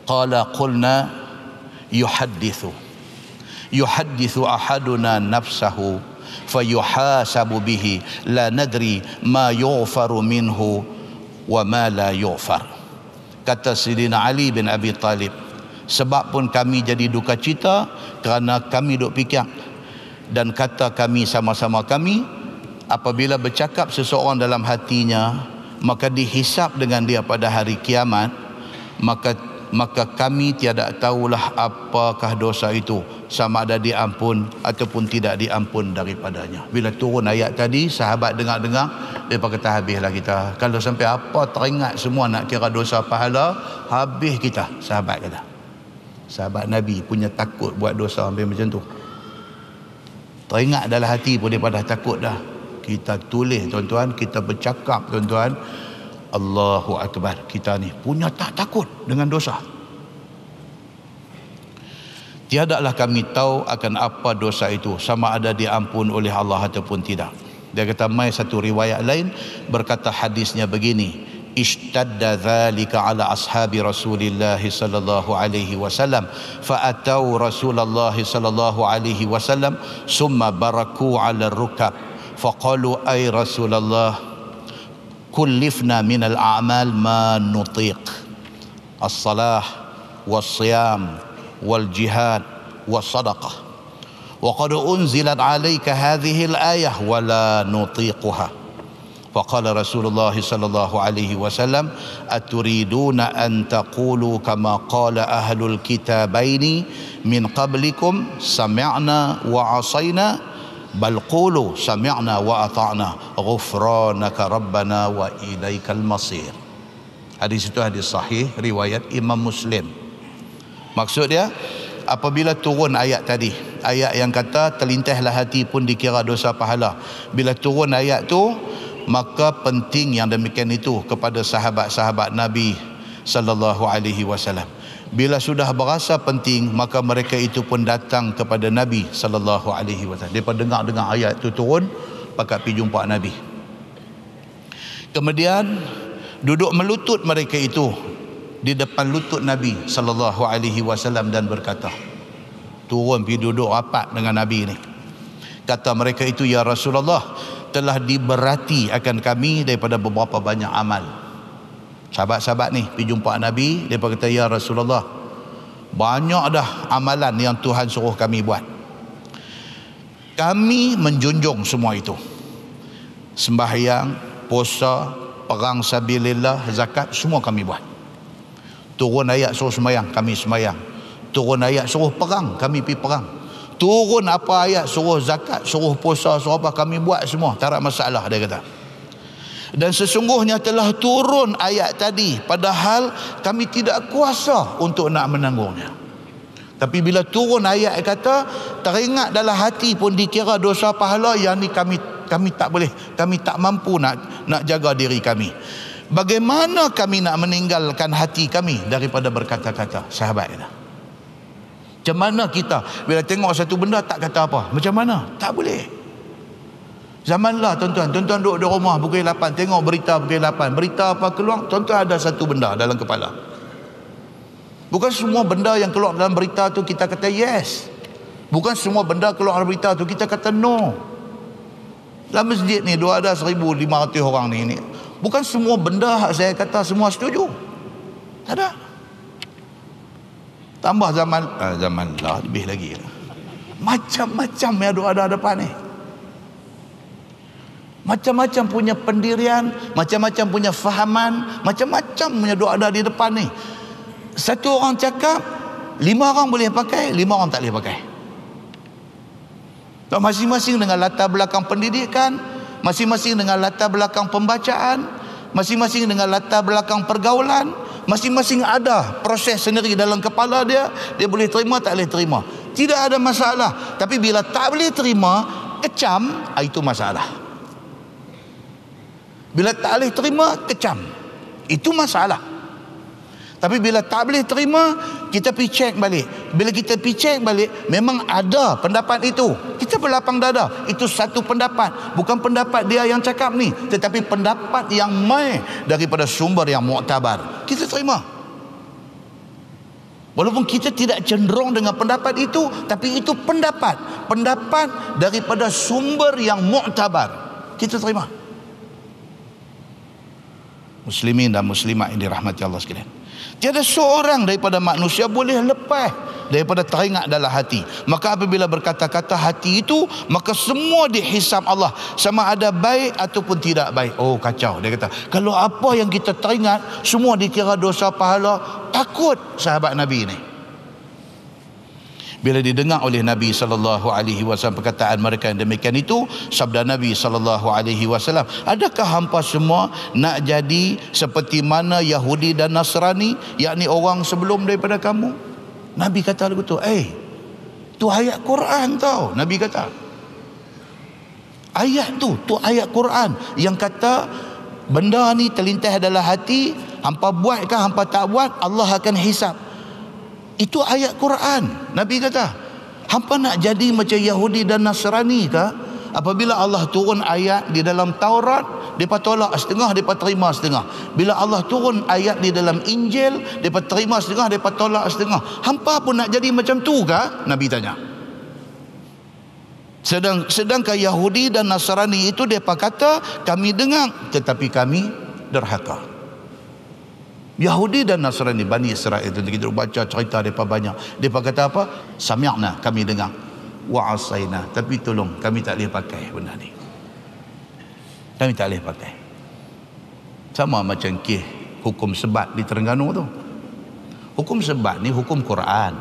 qala qulna yuhaddithu ahaduna nafsahu fayuhasabu bihi la nadri ma yughfaru minhu wa ma la yughfar. Kata Sayyidina Ali bin Abi Talib, sebab pun kami jadi duka cita kerana kami duk fikir, dan kata kami sama-sama kami, apabila bercakap seseorang dalam hatinya maka dihisap dengan dia pada hari kiamat, maka kami tiada tahulah apakah dosa itu, sama ada diampun ataupun tidak diampun daripadanya. Bila turun ayat tadi, sahabat dengar-dengar, mereka kata habislah kita. Kalau sampai apa teringat semua nak kira dosa pahala, habis kita. Sahabat kata, sahabat Nabi punya takut buat dosa sampai macam tu. Teringat dalam hati pun dia pada takut dah. Kita tulis tuan-tuan, kita bercakap tuan-tuan, Allahu Akbar, kita ni punya tak takut dengan dosa. Tiadalah kami tahu akan apa dosa itu, sama ada diampun oleh Allah ataupun tidak. Dia kata mai satu riwayat lain berkata hadisnya begini, ishtadda dhalika ala ashabi Rasulillah sallallahu alaihi wasallam fa atau Rasulullah sallallahu alaihi wasallam summa baraku ala rukab faqalu ay Rasulullah kullifna minal a'mal ma nutiq as-salah was-siyam wal-jihad was-sadaqah wa qad unzilat 'alaika hadhihi al-ayah wa la nutiquha. Faqala Rasulullah sallallahu alaihi wasallam aturiduna an taqulu kama qala ahlul kitabaini min qablikum sami'na wa 'asayna bal qulu sami'na wa ata'na ghufranaka rabbana wa ilaikal masir. Hadis itu hadis sahih riwayat Imam Muslim. Maksud dia, apabila turun ayat tadi, ayat yang kata terlintaslah hati pun dikira dosa pahala, bila turun ayat tu, maka penting yang demikian itu kepada sahabat-sahabat Nabi sallallahu alaihi wasallam. Bila sudah berasa penting, maka mereka itu pun datang kepada Nabi sallallahu alaihi wasallam. Depa dengar ayat itu turun, pakat pergi jumpa Nabi. Kemudian duduk melutut mereka itu di depan lutut Nabi sallallahu alaihi wasallam dan berkata, turun pergi duduk rapat dengan Nabi ni. Kata mereka itu, ya Rasulullah, telah diberati akan kami daripada beberapa banyak amal. Sahabat-sahabat ni pergi jumpa Nabi, dia kata, ya Rasulullah, banyak dah amalan yang Tuhan suruh kami buat. Kami menjunjung semua itu. Sembahyang, puasa, perang sabilillah, zakat, semua kami buat. Turun ayat suruh sembahyang, kami sembahyang. Turun ayat suruh perang, kami pergi perang. Turun apa ayat suruh zakat, suruh puasa, suruh apa, kami buat semua, tak ada masalah, dia kata. Dan sesungguhnya telah turun ayat tadi, padahal kami tidak kuasa untuk nak menanggungnya. Tapi bila turun ayat kata teringat dalam hati pun dikira dosa pahala, yang ni kami tak boleh, kami tak mampu nak jaga diri kami. Bagaimana kami nak meninggalkan hati kami daripada berkata-kata? Sahabat kata, macam mana kita bila tengok satu benda tak kata apa? Macam mana? Tak boleh. Zamanlah tuan-tuan duduk di rumah pukul 8, tengok berita pukul 8, berita apa keluar, tuan-tuan ada satu benda dalam kepala. Bukan semua benda yang keluar dalam berita tu kita kata yes. Bukan semua benda keluar dalam berita tu kita kata no. Dalam masjid ni ada 1,500 orang ni. Bukan semua benda saya kata semua setuju. Tak ada. Tambah zaman lah lebih lagi. Macam-macam yang ada depan ni. Macam-macam punya pendirian, macam-macam punya fahaman, macam-macam punya doa ada di depan ni. Satu orang cakap, 5 orang boleh pakai, 5 orang tak boleh pakai. Masing-masing dengan latar belakang pendidikan, masing-masing dengan latar belakang pembacaan, masing-masing dengan latar belakang pergaulan, masing-masing ada proses sendiri dalam kepala dia. Dia boleh terima, tak boleh terima, tidak ada masalah. Tapi bila tak boleh terima, kecam, itu masalah. Bila tak boleh terima, kecam, itu masalah. Tapi bila tak boleh terima, kita pergi cek balik. Bila kita pergi cek balik, memang ada pendapat itu, kita berlapang dada. Itu satu pendapat, bukan pendapat dia yang cakap ni, tetapi pendapat yang mai daripada sumber yang muktabar, kita terima. Walaupun kita tidak cenderung dengan pendapat itu, tapi itu pendapat daripada sumber yang muktabar, kita terima. Muslimin dan muslimat yang dirahmati Allah sekalian, tiada seorang daripada manusia boleh lepas daripada teringat dalam hati. Maka apabila berkata-kata hati itu, maka semua dihisab Allah, sama ada baik ataupun tidak baik. Oh, kacau. Dia kata, kalau apa yang kita teringat semua dikira dosa pahala, takut sahabat Nabi ni. Bila didengar oleh Nabi SAW perkataan mereka yang demikian itu, sabda Nabi SAW, adakah hampa semua nak jadi seperti mana Yahudi dan Nasrani, yakni orang sebelum daripada kamu? Nabi kata begitu. Tu ayat Quran tau. Nabi kata, ayat tu ayat Quran yang kata benda ni terlintas dalam hati, hampa buat ke hampa tak buat, Allah akan hisab. Itu ayat Quran. Nabi kata, hampa nak jadi macam Yahudi dan Nasrani ke? Apabila Allah turun ayat di dalam Taurat, mereka tolak setengah, mereka terima setengah. Bila Allah turun ayat di dalam Injil, mereka terima setengah, mereka tolak setengah. Hampa pun nak jadi macam tu ke? Nabi tanya. Sedangkan Yahudi dan Nasrani itu mereka kata, kami dengar tetapi kami derhaka. Yahudi dan Nasrani, Bani Israel itu, kita baca cerita mereka banyak. Mereka kata apa? Sami'na, kami dengar, wa asaina, tapi tolong kami tak boleh pakai benda ni, kami tak boleh pakai. Sama macam kes hukum sebat di Terengganu tu. Hukum sebat ni hukum Quran,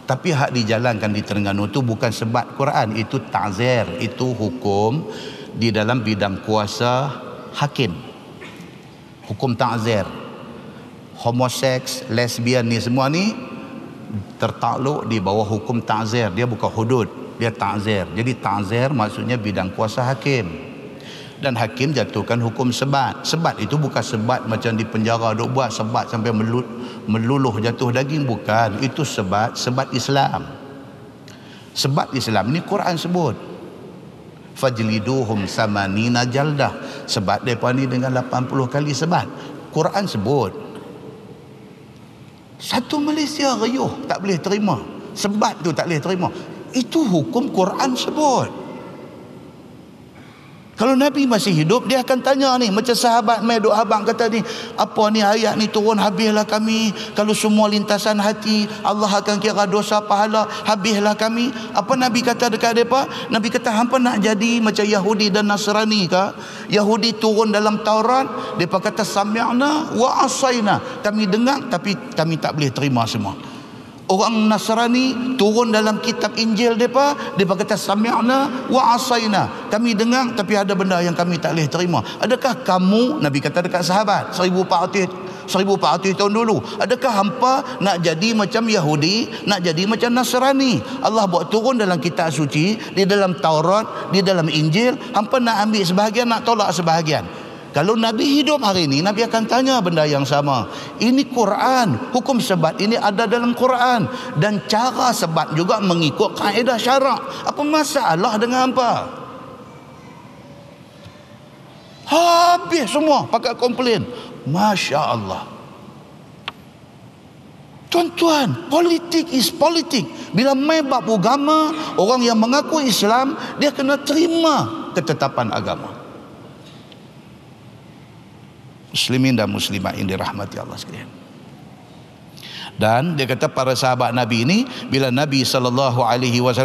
tapi hak dijalankan di Terengganu tu bukan sebat Quran, itu ta'zir, itu hukum di dalam bidang kuasa hakim, hukum ta'zir. Homoseks, lesbian ni semua ni tertakluk di bawah hukum ta'zir. Dia bukan hudud, dia ta'zir. Jadi ta'zir maksudnya bidang kuasa hakim, dan hakim jatuhkan hukum sebat. Sebat itu bukan sebat macam di penjara duk buat sebat sampai meluluh jatuh daging, bukan. Itu sebat Islam. Sebat Islam ni Quran sebut, fajliduhum samanina jaldah. Sebat mereka ni dengan 80 kali sebat. Quran sebut. Satu Malaysia riuh tak boleh terima, sebat tu tak boleh terima, itu hukum Quran sebut. Kalau Nabi masih hidup, dia akan tanya ni, macam sahabat mai duk abang kata ni, apa ni ayat ni turun, habislah kami. Kalau semua lintasan hati Allah akan kira dosa pahala, habislah kami. Apa Nabi kata dekat mereka? Nabi kata, hampa nak jadi macam Yahudi dan Nasrani ke? Yahudi turun dalam Taurat, mereka kata sami'na wa asaina, kami dengar tapi kami tak boleh terima semua. Orang Nasrani turun dalam kitab Injil mereka kata sami'na wa asaina, kami dengar tapi ada benda yang kami tak boleh terima. Adakah kamu, Nabi kata dekat sahabat 1400 tahun dulu, adakah hampa nak jadi macam Yahudi, nak jadi macam Nasrani? Allah buat turun dalam kitab suci, di dalam Taurat, di dalam Injil, hampa nak ambil sebahagian, nak tolak sebahagian. Kalau Nabi hidup hari ini, Nabi akan tanya benda yang sama. Ini Quran, hukum sebat ini ada dalam Quran, dan cara sebat juga mengikut kaedah syarak. Apa masalah dengan hampa? Habis semua pakai komplain. Masya Allah. Tuan-tuan, politik is politik. Bila main bab agama, orang yang mengaku Islam, dia kena terima ketetapan agama. Muslimin dan muslimat yang dirahmati Allah sekalian. Dan dia kata para sahabat Nabi ini, bila Nabi SAW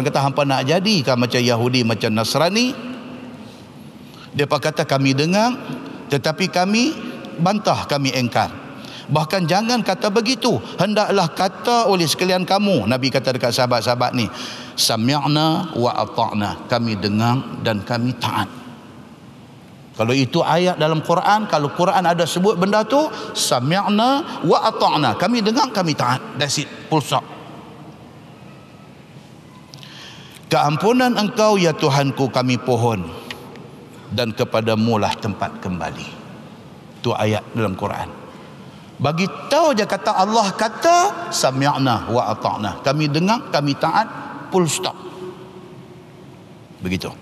kata hampa nak jadi kan macam Yahudi, macam Nasrani, Depa kata kami dengar, tetapi kami bantah, kami engkar. Bahkan jangan kata begitu, hendaklah kata oleh sekalian kamu. Nabi kata dekat sahabat-sahabat ni, sami'na wa ata'na, kami dengar dan kami taat. Kalau itu ayat dalam Quran, kalau Quran ada sebut benda tu, sami'na wa ata'na, kami dengar, kami taat. That's it, full stop. Keampunan engkau ya Tuhanku kami pohon, dan kepadamu lah tempat kembali. Itu ayat dalam Quran. Bagi tahu je kata Allah kata sami'na wa ata'na, kami dengar, kami taat, full stop. Begitu.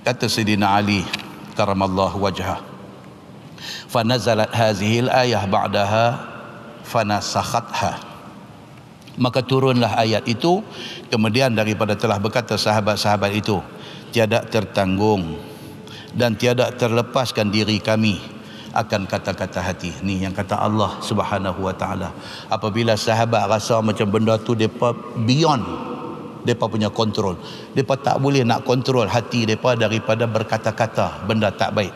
Kata Sayyidina Ali karamallahu wajhah, fanazalat hazihi al-ayah ba'daha fanasakhatha, maka turunlah ayat itu kemudian daripada telah berkata sahabat-sahabat itu, tiada tertanggung dan tiada terlepaskan diri kami akan kata-kata hati. Ni yang kata Allah Subhanahu wa taala. Apabila sahabat rasa macam benda tu depa beyond depa punya kontrol, depa tak boleh nak kontrol hati depa daripada berkata-kata benda tak baik.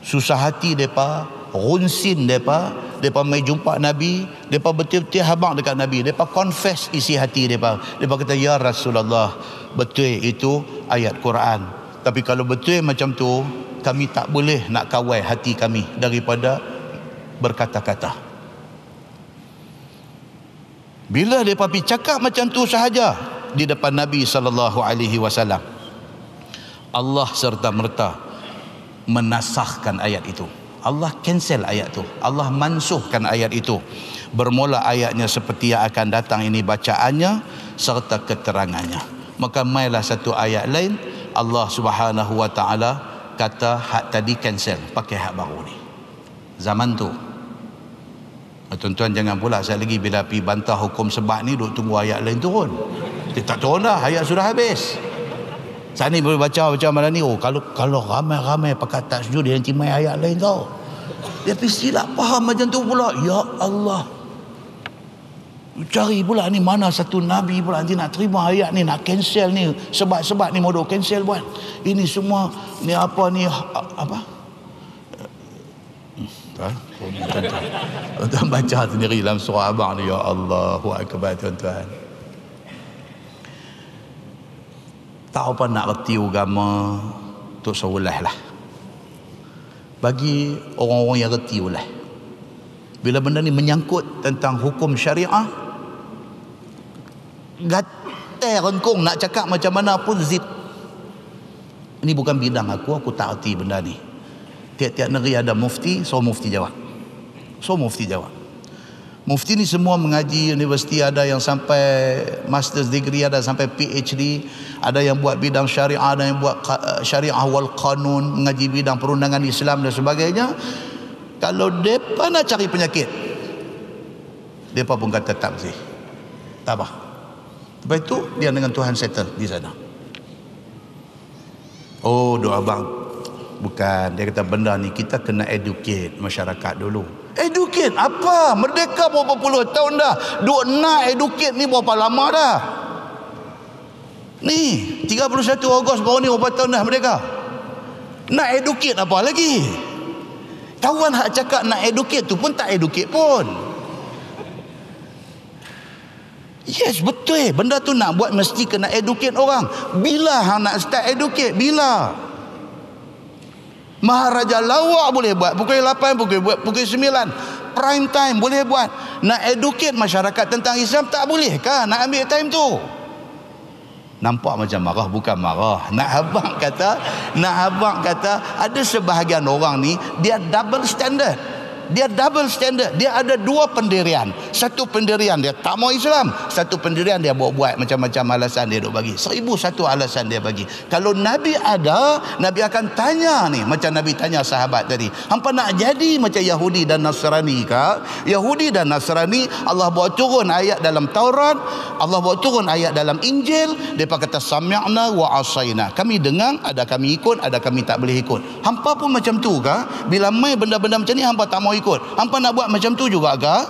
Susah hati depa, runsin depa mai jumpa Nabi, depa betul-betul habaq dekat Nabi, depa confess isi hati depa. Depa kata, ya Rasulullah, betul itu ayat Quran, tapi kalau betul macam tu, kami tak boleh nak kawal hati kami daripada berkata-kata. Bila mereka pergi cakap macam tu sahaja di depan Nabi SAW, Allah serta merta menasahkan ayat itu. Allah cancel ayat itu, Allah mansuhkan ayat itu. Bermula ayatnya seperti yang akan datang ini bacaannya serta keterangannya. Maka mailah satu ayat lain, Allah Subhanahu wa taala kata hak tadi cancel, pakai hak baru ni. Zaman tu. Tuan-tuan jangan pula sekali lagi bila pergi bantah hukum sebab ni duk tunggu ayat lain turun. Dia tak turun dah, ayat sudah habis. Saat ni boleh baca malam ni, oh kalau ramai-ramai pakai tak setuju dia nanti main ayat lain tau. Dia pergi silap faham macam tu pula. Ya Allah. Cari pula ni mana satu Nabi pula nanti nak terima ayat ni, nak cancel ni, sebab ni mau cancel buat. Ini semua ni apa ni apa? Tuan-tuan baca sendiri dalam surah Abang ni. Ya Allahu Akbar tuan-tuan. Tak apa nak reti agama tu seolah lah. Bagi orang-orang yang reti ulah. Bila benda ni menyangkut tentang hukum syariah, gatai rengkung nak cakap macam mana pun zip. Ini bukan bidang aku tak erti benda ni. Tiap-tiap negeri ada mufti, so mufti jawab. Mufti ni semua mengaji universiti, ada yang sampai master's degree, ada sampai PhD, ada yang buat bidang syariah, ada yang buat syariah wal qanun, mengaji bidang perundangan Islam dan sebagainya. Kalau depa nak cari penyakit, depa pun kata tak bersih, tak apa. Lepas itu dia dengan Tuhan settle di sana. Oh doa bang, bukan. Dia kata benda ni kita kena educate masyarakat dulu. Educate apa? Merdeka berapa puluh tahun dah. Duk nak educate ni berapa lama dah? Ni 31 Ogos baru ni berapa tahun dah merdeka. Nak educate apa lagi? Kawan hak cakap nak educate tu pun tak educate pun. Yes, betul. Benda tu nak buat mesti kena educate orang. Bila hang nak start educate? Bila? Maharaja lawak boleh buat pukul 8, pukul 9. Prime time boleh buat. Nak educate masyarakat tentang Islam tak boleh kah nak ambil time tu? Nampak macam marah, bukan marah. Nak abang kata ada sebahagian orang ni dia double standard. Dia ada dua pendirian. Satu pendirian dia tak mau Islam, satu pendirian dia buat macam-macam alasan dia duk bagi. 1001 alasan dia bagi. Kalau Nabi ada, Nabi akan tanya ni, macam Nabi tanya sahabat tadi, hampa nak jadi macam Yahudi dan Nasrani kah? Yahudi dan Nasrani, Allah buat turun ayat dalam Taurat, Allah buat turun ayat dalam Injil, depa kata sami'na wa asaina. Kami dengar, ada kami ikut, ada kami tak boleh ikut. Hampa pun macam tu kah? Bila mai benda-benda macam ni hampa tak mau ikut, hampa nak buat macam tu juga kah?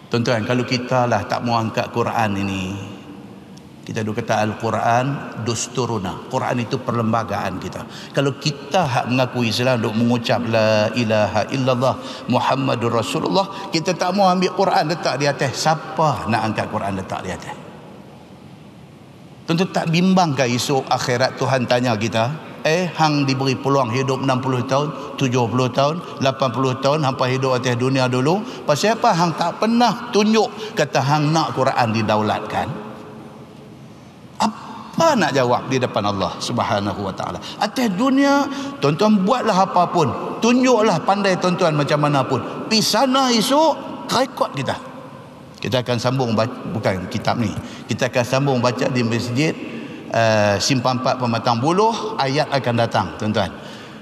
Tuan-tuan, kalau kita lah tak mau angkat Quran ini, Kita duk kata Al-Quran dusturuna. Quran itu perlembagaan kita. Kalau kita hak mengaku Islam duk mengucap la ilaha illallah Muhammadur Rasulullah, kita tak mau ambil Quran letak di atas. Siapa nak angkat Quran letak di atas? Tentu tak bimbang ke esok akhirat Tuhan tanya kita, hang diberi peluang hidup 60 tahun, 70 tahun, 80 tahun hampa hidup atas dunia dulu. Pasal apa hang tak pernah tunjuk kata hang nak Quran didaulatkan? Apa nak jawab di depan Allah Subhanahu wa taala? Atas dunia tuan-tuan buatlah apa pun, tunjuklah pandai tuan-tuan macam mana pun. Pi sana esok rekod kita. Kita akan sambung baca, bukan kitab ni. Kita akan sambung baca di masjid Simpang 4 Pematang Buluh. Ayat akan datang tuan-tuan.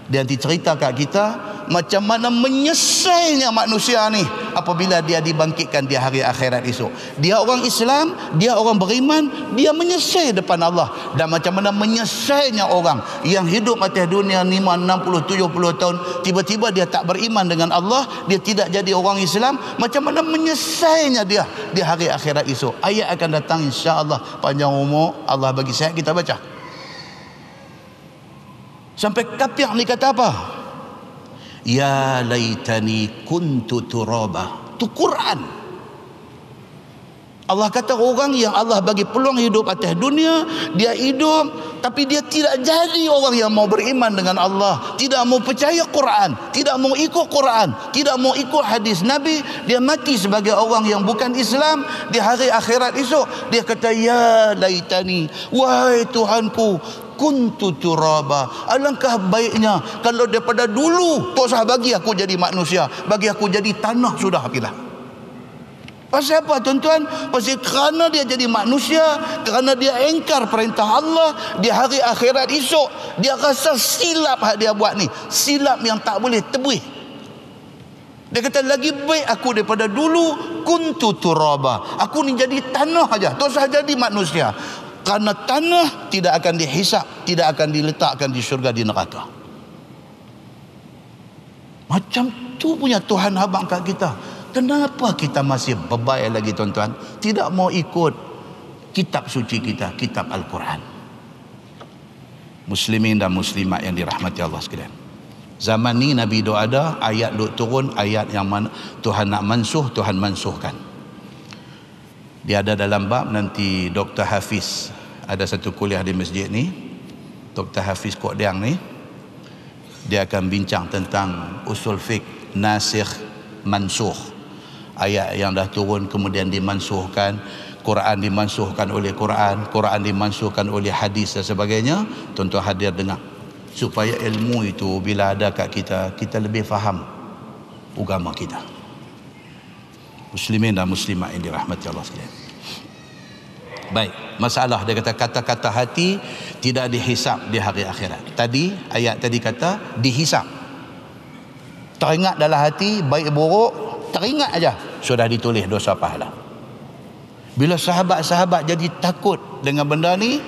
Dia nanti cerita kat kita macam mana menyesainya manusia ni apabila dia dibangkitkan di hari akhirat esok. Dia orang Islam, dia orang beriman, dia menyesai depan Allah. Dan macam mana menyesainya orang yang hidup atas dunia 5, 60, 70 tahun, tiba-tiba dia tak beriman dengan Allah, dia tidak jadi orang Islam. Macam mana menyesainya dia di hari akhirat esok. Ayat akan datang insya-Allah, panjang umur Allah bagi sihat kita baca. Sampai kafir ni kata apa? Ya laitani kuntu turaba. Itu Quran. Allah kata orang yang Allah bagi peluang hidup atas dunia, dia hidup tapi dia tidak jadi orang yang mau beriman dengan Allah, tidak mau percaya Quran, tidak mau ikut Quran, tidak mau ikut hadis Nabi. Dia mati sebagai orang yang bukan Islam. Di hari akhirat esok dia kata ya laitani, wahai Tuhanku, kuntu turaba. Alangkah baiknya kalau daripada dulu tak usah bagi aku jadi manusia, bagi aku jadi tanah sudah bila. Pasal apa tuan-tuan? Pasal kerana dia jadi manusia, kerana dia engkar perintah Allah, di hari akhirat esok dia rasa silap hak dia buat ni, silap yang tak boleh tebus. Dia kata lagi baik aku daripada dulu kuntu turaba, aku ni jadi tanah aja, tak usah jadi manusia. Kerana tanah tidak akan dihisap, tidak akan diletakkan di syurga, di neraka. Macam tu punya Tuhan habang kat kita. Kenapa kita masih bebai lagi tuan-tuan? Tidak mau ikut kitab suci kita, kitab Al-Quran. Muslimin dan muslimat yang dirahmati Allah sekalian. Zaman ni Nabi doa ada, ayat duk turun, ayat yang mana Tuhan nak mansuh, Tuhan mansuhkan. Dia ada dalam bab nanti Dr. Hafiz ada satu kuliah di masjid ni, Dr. Hafiz Kok Diang ni, dia akan bincang tentang usul fiqh nasikh mansuh. Ayat yang dah turun kemudian dimansuhkan, Quran dimansuhkan oleh Quran, Quran dimansuhkan oleh hadis dan sebagainya. Tuan-tuan hadir dengar supaya ilmu itu bila ada kat kita, kita lebih faham agama kita. Muslimin dan muslimat yang dirahmati Allah sekalian. Baik, masalah dia kata kata-kata hati tidak dihisap di hari akhirat. Tadi ayat tadi kata dihisap. Teringat dalam hati baik buruk, teringat aja sudah ditulis dosa pahala. Bila sahabat-sahabat jadi takut dengan benda ni,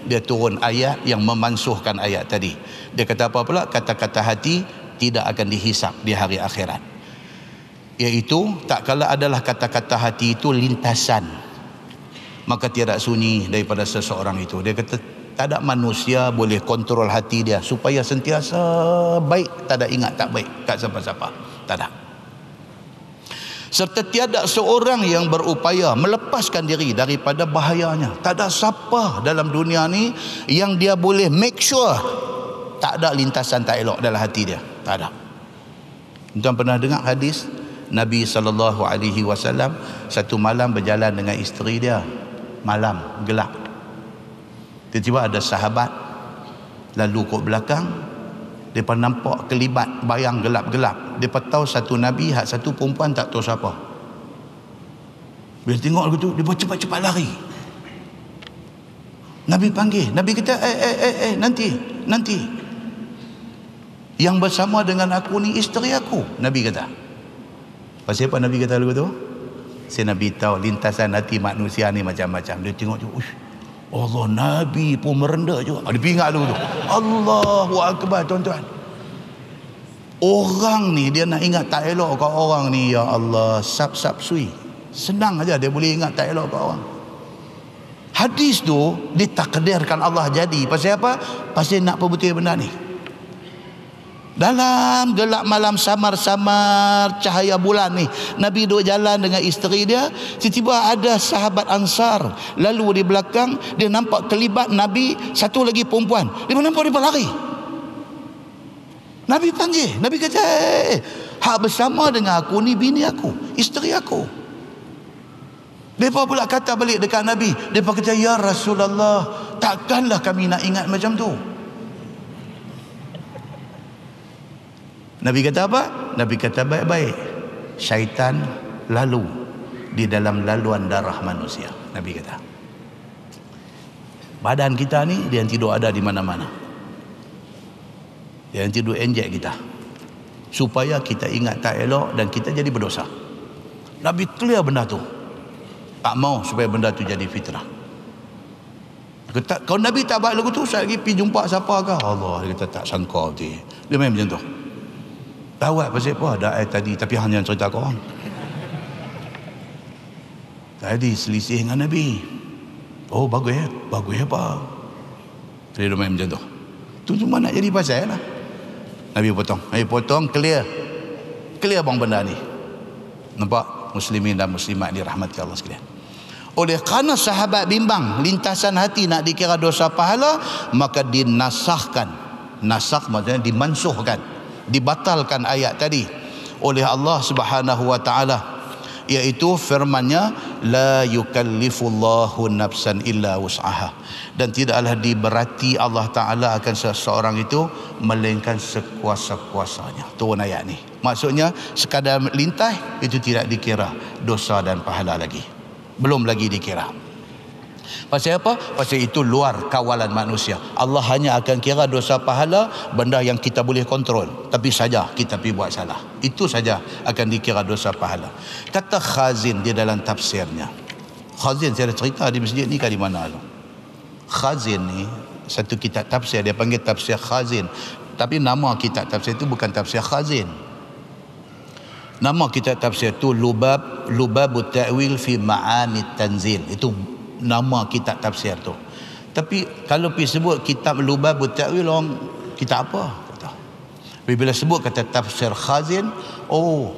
dia turun ayat yang memansuhkan ayat tadi. Dia kata apa pula? Kata-kata hati tidak akan dihisap di hari akhirat. Iaitu tak kala adalah kata-kata hati itu lintasan, maka tiada sunyi daripada seseorang itu. Dia kata tak ada manusia boleh kontrol hati dia supaya sentiasa baik, tak ada ingat tak baik kat siapa-siapa, tak ada. Serta tiada seorang yang berupaya melepaskan diri daripada bahayanya. Tak ada siapa dalam dunia ni yang dia boleh make sure tak ada lintasan tak elok dalam hati dia. Tak ada. Tuan pernah dengar hadis Nabi SAW satu malam berjalan dengan isteri dia, malam gelap. Tiba-tiba ada sahabat lalu kat belakang, mereka nampak kelibat bayang gelap-gelap. Mereka tahu satu Nabi, hak satu perempuan tak tahu siapa. Bila tengok begitu, mereka cepat-cepat lari. Nabi panggil, Nabi kata nanti yang bersama dengan aku ni isteri aku, Nabi kata. Pasal apa Nabi kata lagu tu? Si Nabi tahu lintasan hati manusia ni macam-macam. Dia tengok tu, Allah, Nabi pun merendah juga. Dia ingat lagu tu. Allahu Akbar tuan-tuan. Orang ni dia nak ingat tak elok kat orang ni, ya Allah, sap-sap sui. Senang aja dia boleh ingat tak elok kat orang. Hadis tu ditakdirkan Allah jadi. Pasal apa? Pasal nak perbutir benda ni. Dalam gelap malam samar-samar cahaya bulan ni, Nabi duduk jalan dengan isteri dia. Tiba-tiba ada sahabat Ansar lalu di belakang. Dia nampak kelibat Nabi, satu lagi perempuan. Dia nampak dia lari. Nabi panggil. Nabi kata, hak bersama dengan aku ni bini aku, isteri aku. Mereka pula kata balik dekat Nabi. Mereka kata, ya Rasulullah, takkanlah kami nak ingat macam tu. Nabi kata apa? Nabi kata baik-baik. Syaitan lalu di dalam laluan darah manusia. Nabi kata. Badan kita ni dia tidur ada di mana-mana. Dia tidur enjek kita. Supaya kita ingat tak elok dan kita jadi berdosa. Nabi clear benda tu. Tak mau supaya benda tu jadi fitnah. Kalau Nabi tak buat lagu tu, saya lagi pergi jumpa siapa ke? Allah, dia kata tak sangka dia. Dia main macam tu. Tahu pasal apa? Ada ayat tadi, tapi hanya cerita korang. Tadi selisih dengan Nabi. Oh bagus ya? Bagus apa? Dia main macam tu. Tu cuma nak jadi pasal lah. Nabi potong, clear bang benda ni. Nampak? Muslimin dan muslimat dirahmati Allah sekalian. Oleh kerana sahabat bimbang lintasan hati nak dikira dosa pahala, maka dinasahkan. Nasakh maksudnya dimansuhkan, dibatalkan ayat tadi oleh Allah Subhanahu wa taala, iaitu firman-Nya la yukallifullahu nafsan illa wus'aha, dan tidaklah diberati Allah taala akan seseorang itu melainkan sekuasa-kuasanya. Turun ayat ni. Maksudnya sekadar lintas itu tidak dikira dosa dan pahala lagi. Belum lagi dikira. Pasal apa? Pasal itu luar kawalan manusia. Allah hanya akan kira dosa pahala benda yang kita boleh kontrol. Tapi saja kita pergi buat salah, itu saja akan dikira dosa pahala. Kata Khazin di dalam tafsirnya. Khazin saya ada cerita di masjid ni di mana tu. Khazin ni satu kitab tafsir, dia panggil tafsir Khazin. Tapi nama kitab tafsir itu bukan tafsir Khazin. Nama kitab tafsir tu Lubabut Ta'wil fi Ma'ani Tanzil. Itu nama kitab tafsir tu. Tapi kalau pergi sebut kitab Lubabut Ta'wil, orang kitab apa? Kata. Bila sebut kata tafsir Khazin, oh,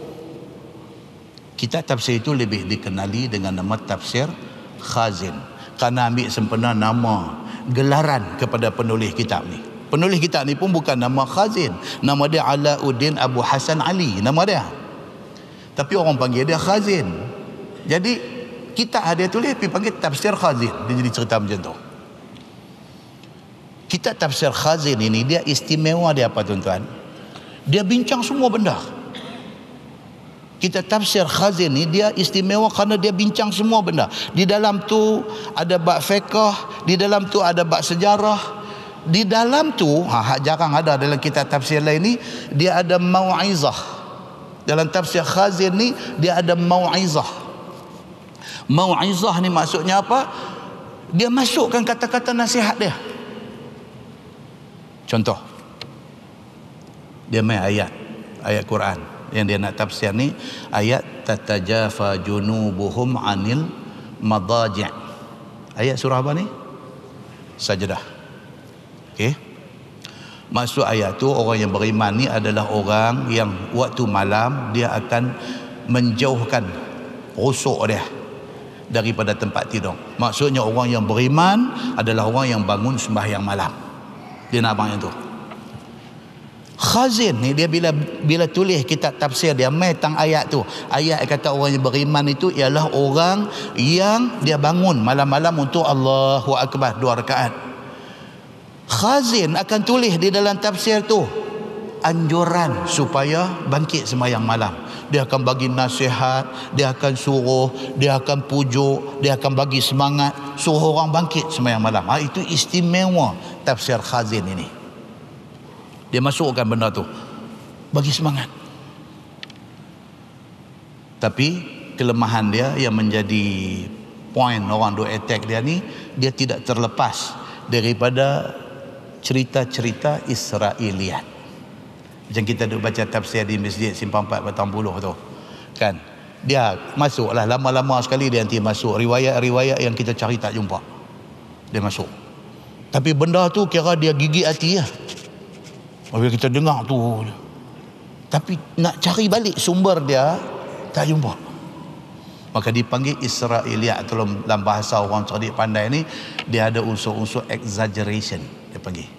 kitab tafsir itu lebih dikenali dengan nama tafsir Khazin. Kerana ambil sempena nama gelaran kepada penulis kitab ni. Penulis kitab ni pun bukan nama Khazin. Nama dia Alauddin Abu Hasan Ali. Nama dia. Tapi orang panggil dia Khazin. Jadi kitab dia tulis pergi panggil tafsir Khazin. Dia jadi cerita macam tu. Kitab tafsir Khazin ini dia istimewa dia apa tuan-tuan? Dia bincang semua benda. Kitab tafsir Khazin ini dia istimewa kerana dia bincang semua benda. Di dalam tu ada bab fiqh, di dalam tu ada bab sejarah. Di dalam tu jarang ada dalam kitab tafsir lain ni, dia ada mau'izah. Dalam tafsir Khazin ni dia ada mau'izah. Mau'izah ni maksudnya apa? Dia masukkan kata-kata nasihat dia. Contoh, dia main ayat Quran yang dia nak tafsir ni, ayat tatajafa junubuhum anil madaji'. Ayat surah apa ni? Sajdah. Okey. Maksud ayat tu, orang yang beriman ni adalah orang yang waktu malam dia akan menjauhkan rusuk dia daripada tempat tidur. Maksudnya orang yang beriman adalah orang yang bangun sembahyang malam. Dia nak abang yang tu. Khazin ni dia bila tulis kitab tafsir dia mai tang ayat tu. Ayat kata orang yang beriman itu ialah orang yang dia bangun malam-malam untuk Allahu Akbar 2 rakaat. Khazin akan tulis di dalam tafsir tu anjuran supaya bangkit sembahyang malam. Dia akan bagi nasihat, dia akan suruh, dia akan pujuk, dia akan bagi semangat, suruh orang bangkit sembahyang malam. Itu istimewa tafsir Khazin ini. Dia masukkan benda tu, bagi semangat. Tapi kelemahan dia yang menjadi poin orang duk attack dia ni, dia tidak terlepas daripada cerita-cerita Israiliyat. Macam kita duk baca tafsir di masjid Simpang 4 Batang Puluh tu kan, dia masuklah lama-lama sekali dia nanti masuk riwayat-riwayat yang kita cari tak jumpa. dia masuk. Tapi benda tu kira dia gigit hati lah. Bila kita dengar tu, tapi nak cari balik sumber dia tak jumpa. Maka dipanggil Israiliyat. Dalam bahasa orang cerdik pandai ni, dia ada unsur-unsur exaggeration. Dia panggil,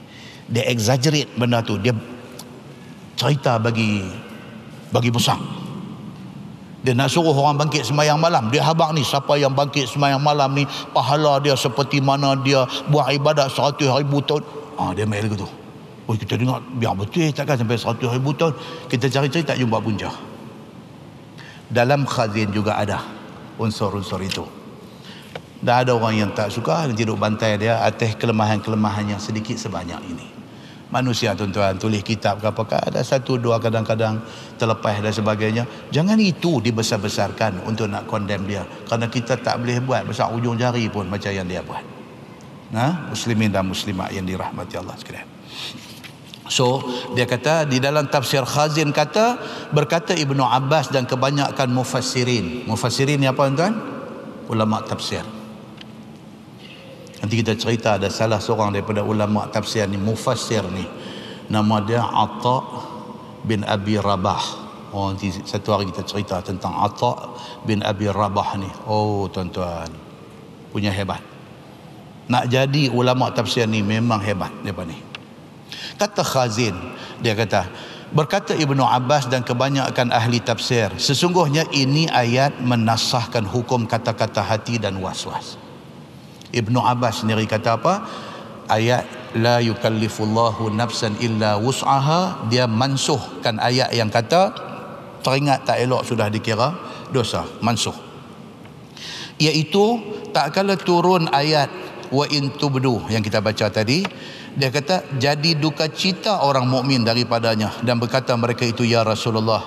dia exaggerate benda tu, dia cerita bagi besar. Dia nak suruh orang bangkit sembahyang malam, dia habaq ni, siapa yang bangkit sembahyang malam ni pahala dia seperti mana dia buat ibadat 100,000 tahun. Dia main lagu tu. Oh, kita dengar biar betul, takkan sampai 100,000 tahun. Kita cari-cari tak jumpa punca. Dalam khazin juga ada unsur-unsur itu. Dah ada orang yang tak suka tidur bantai dia atas kelemahan-kelemahan yang sedikit sebanyak ini. Manusia tuan-tuan, tulis kitab ke apakah, ada satu dua kadang-kadang terlepas dan sebagainya. Jangan itu dibesar-besarkan untuk nak condemn dia, kerana kita tak boleh buat besar ujung jari pun macam yang dia buat. Muslimin dan muslimat yang dirahmati Allah sekalian. So dia kata di dalam tafsir Khazin kata, berkata Ibnu Abbas dan kebanyakan mufassirin. Mufassirin ni apa tuan? Ulama tafsir. Nanti kita cerita ada salah seorang daripada ulama tafsir ni, mufassir ni, nama dia Atha bin Abi Rabah. Nanti satu hari kita cerita tentang Atha bin Abi Rabah ni. Tuan-tuan, punya hebat. Nak jadi ulama tafsir ni memang hebat depa ni. Kata Khazin, dia kata, berkata Ibnu Abbas dan kebanyakan ahli tafsir, sesungguhnya ini ayat menasahkan hukum kata-kata hati dan was-was. Ibnu Abbas sendiri kata apa? Ayat la yukallifullahu nafsan illa wus'aha, dia mansuhkan ayat yang kata teringat tak elok sudah dikira dosa, mansuh. Iaitu tak kala turun ayat wa in tubdu yang kita baca tadi, dia kata jadi duka cita orang mukmin daripadanya dan berkata mereka itu, ya Rasulullah,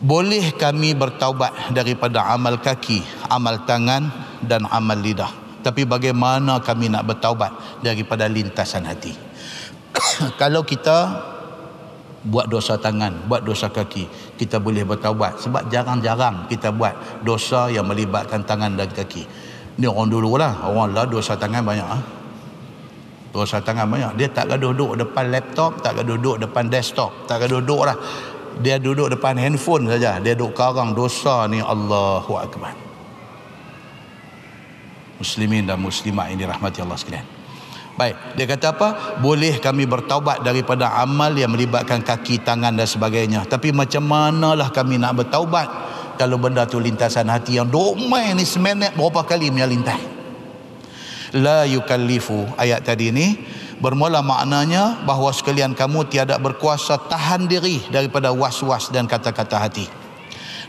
boleh kami bertaubat daripada amal kaki, amal tangan dan amal lidah, tapi bagaimana kami nak bertaubat daripada lintasan hati? Kalau kita buat dosa tangan, buat dosa kaki, kita boleh bertaubat, sebab jarang-jarang kita buat dosa yang melibatkan tangan dan kaki. Ni orang dulu lah, orang lah dosa tangan banyak. Dosa tangan banyak. Dia tak gaduh duduk depan laptop, tak gaduh duduk depan desktop, tak gaduh duduk lah. Dia duduk depan handphone saja, dia duduk karang dosa ni. Allahu Akbar. Muslimin dan muslimat ini rahmati Allah sekalian. Baik, dia kata apa? Boleh kami bertaubat daripada amal yang melibatkan kaki, tangan dan sebagainya, tapi macam manalah kami nak bertaubat kalau benda tu lintasan hati yang duk main ni seminit berapa kali punya lintas. La yukallifu, ayat tadi ni bermula maknanya bahawa sekalian kamu tiada berkuasa tahan diri daripada was-was dan kata-kata hati.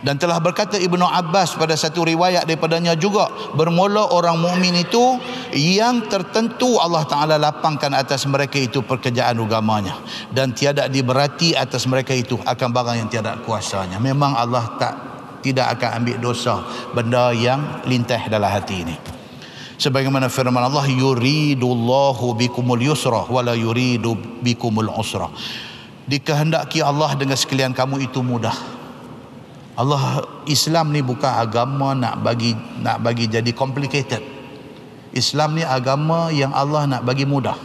Dan telah berkata Ibnu Abbas pada satu riwayat daripadanya juga, bermula orang mukmin itu yang tertentu Allah Ta'ala lapangkan atas mereka itu pekerjaan agamanya, dan tiada diberati atas mereka itu akan barang yang tiada kuasanya. Memang Allah tidak akan ambil dosa benda yang lintah dalam hati ini. Sebagaimana firman Allah, yuridullahu bikumul yusra wala yuridu bikumul usra. Dikehendaki Allah dengan sekalian kamu itu mudah. Allah, Islam ni bukan agama nak bagi jadi complicated. Islam ni agama yang Allah nak bagi mudah.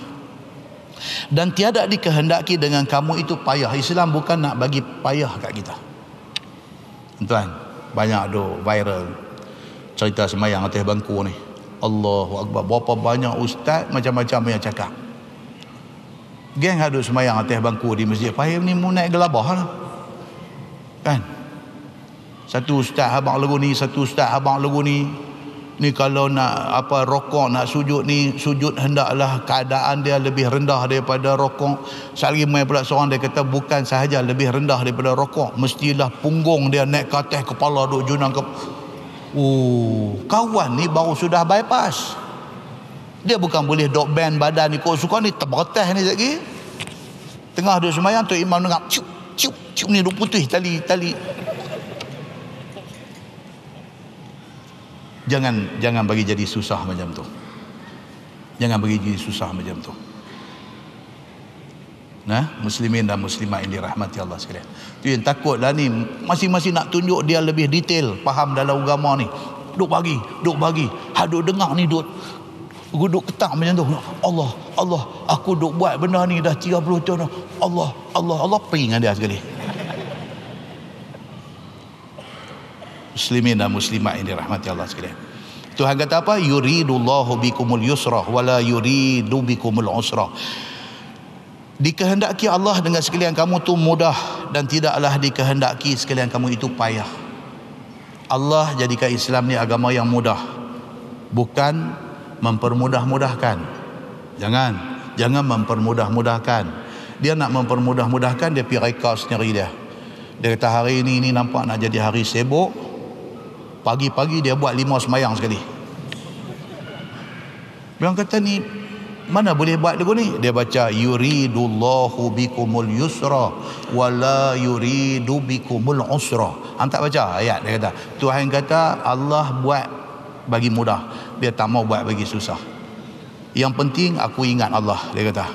Dan tiada dikehendaki dengan kamu itu payah. Islam bukan nak bagi payah kat kita. Tuan, banyak do viral cerita semayang atas bangku ni. Allahu Akbar. Berapa banyak ustaz macam-macam yang cakap. Geng ada semayang atas bangku di masjid Fahim ni mau naik gelabah lah. Kan? Satu ustaz abang lagu ni, satu ustaz abang lagu ni. Ni kalau nak rokok, nak sujud ni, sujud hendaklah keadaan dia lebih rendah daripada rokok. Sekali mai pula seorang dia kata bukan sahaja lebih rendah daripada rokok, mestilah punggung dia naik ke atas kepala duk junang ke. Kawan ni baru sudah bypass. Dia bukan boleh dok bend badan ikut suka ni, terbatas ni lagi. Tengah duk sembahyang tu imam dengar ciup ciup ciup ni duk putih tali. Jangan bagi jadi susah macam tu. Jangan bagi jadi susah macam tu. Muslimin dan muslimat ini rahmati Allah sekalian. Tu yang takutlah ni, masing-masing nak tunjuk dia lebih detail faham dalam agama ni. Duk bagi. Duk dengar ni duk Aku duk ketak macam tu. Allah, Allah, aku duk buat benda ni dah 30 tahun. Allah, Allah, Allah, pergi dengan dia sekali. Muslimin dan muslimat yang dirahmati Allah sekalian. Tuhan kata apa? Yuridullahu bikumul yusra wala yuridu bikumul usra. Dikehendaki Allah dengan sekalian kamu tu mudah, dan tidaklah dikehendaki sekalian kamu itu payah. Allah jadikan Islam ni agama yang mudah, bukan mempermudah-mudahkan. Jangan mempermudah-mudahkan. Dia nak mempermudah-mudahkan, dia pergi reka sendiri dia. Dia kata hari ini nampak nak jadi hari sibuk. Pagi-pagi dia buat 5 semayang sekali. Dia kata ni mana boleh buat lagu ni? Dia baca yuridullahu bikumul yusra wala yuridu bikumul usra. Antak baca ayat dia kata. Tuhan kata Allah buat bagi mudah, dia tak mau buat bagi susah. Yang penting aku ingat Allah, dia kata.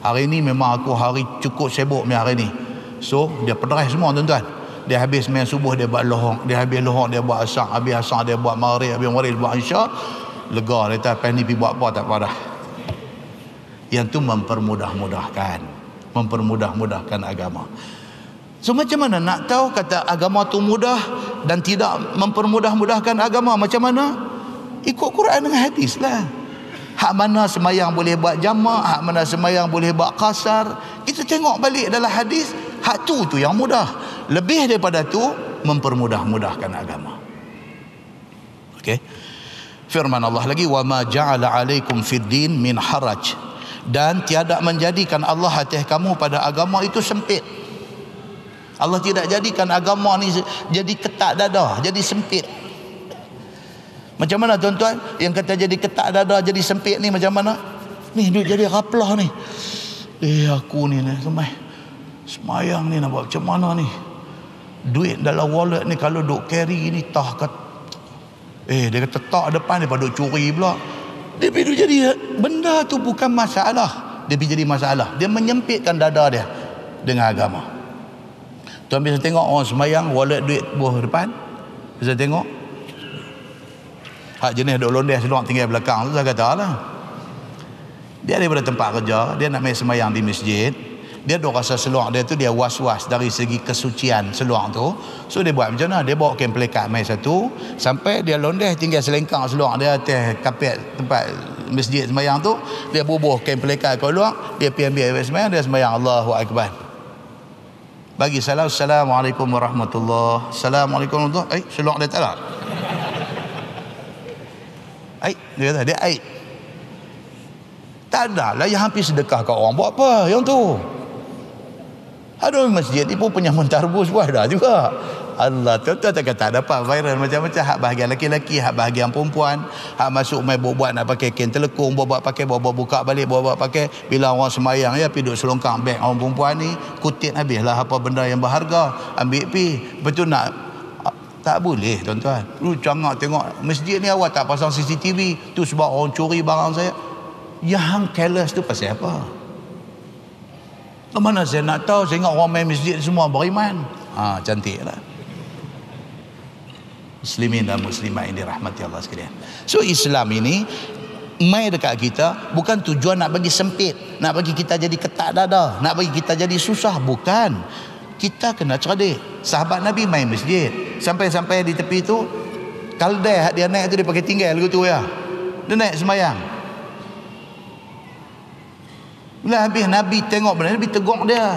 Hari ni memang aku hari cukup sibuk ni hari ni. So dia pedras semua tuan-tuan. Dia habis main subuh dia buat lohong, dia habis lohong dia buat asar, habis asar dia buat maghrib, habis maghrib buat isyak. Lega dia kata, "Lepas ni pergi buat apa tak apa dah." Yang tu mempermudah-mudahkan agama. So macam mana nak tahu kata agama tu mudah dan tidak mempermudah-mudahkan agama? Macam mana? Ikut Quran dengan hadis lah. Hak mana semayang boleh buat jamak, hak mana semayang boleh buat qasar, kita tengok balik dalam hadis. Hak tu yang mudah. Lebih daripada tu mempermudah-mudahkan agama. Okey. Firman Allah lagi, wa ma ja'ala 'alaikum fid din min haraj. Dan tiada menjadikan Allah atas kamu pada agama itu sempit. Allah tidak jadikan agama ni jadi ketat dada, jadi sempit. Macam mana tuan-tuan? Yang kata jadi ketat dada, jadi sempit ni macam mana? Ni duk jadi raplah ni. Aku ni semayang ni nak buat macam mana ni? Duit dalam wallet ni kalau duk carry ni tah kat dia kata tak depan dia pada duk curi pula. Dia pergi jadi benda tu bukan masalah. Dia pergi jadi masalah. Dia menyempitkan dada dia dengan agama. Tuan bisa tengok orang semayang wallet duit buah depan. Bisa tengok. Hak jenis duk londeh seluar tinggal belakang tu saya kata lah. Dia daripada tempat kerja, dia nak main semayang di masjid. Dia duk rasa seluar dia tu dia was-was dari segi kesucian seluar tu. So dia buat macam mana? Dia bawa kain pelikat main satu, sampai dia londeh tinggal selengkang seluar dia atas kapet tempat masjid semayang tu. Dia bubuh kain pelikat keluar, dia pergi ambil air semayang, dia semayang Allahu Akbar. Bagi salam, Assalamualaikum warahmatullahi. Assalamualaikum warahmatullahi. Seluar dia tak ada. Dia kata dia aib. Tak ada lah yang hampir sedekah kat orang. Buat apa yang tu? Ada masjid ni pun punya mentarbus buat dah juga. Allah, tuan-tuan tak kata ada apa viral macam-macam. Hak bahagian lelaki-lelaki, hak bahagian perempuan, hak masuk main buat nak pakai kain telekung, buat pakai, buat buka balik, buat pakai. Bila orang semayang ya pergi duduk selongkang beg orang perempuan ni, kutip habislah apa benda yang berharga, ambil pi. Betul nak tak boleh tuan-tuan. Lu jangan tengok masjid ni awak tak pasang CCTV tu sebab orang curi barang saya. Yang careless tu pasal apa? Mana saya nak tahu? Saya ingat orang main masjid semua beriman. Cantik lah. Muslimin dan muslimat yang dirahmati Allah sekalian. So Islam ini mai dekat kita bukan tujuan nak bagi sempit, nak bagi kita jadi ketat dada, nak bagi kita jadi susah. Bukan. Kita kena cerdik. Sahabat Nabi main masjid, sampai-sampai di tepi tu kaldai dia naik tu dia pakai tinggal gitu ya. Dia naik semayang. Bila habis Nabi tengok benda, Nabi tegur dia.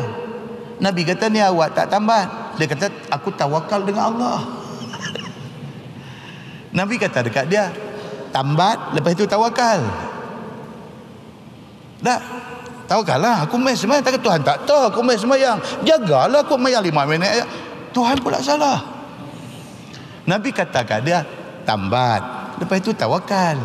Nabi kata ni awak tak tambat. Dia kata aku tawakal dengan Allah. Nabi kata dekat dia, tambat lepas itu tawakal. Dah, tawakal lah. Aku main semayang. Tak kata Tuhan tak tahu aku main semayang. Jagalah aku main 5 minit. Tuhan pula salah. Nabi kata kat dia, tambat lepas itu tawakal.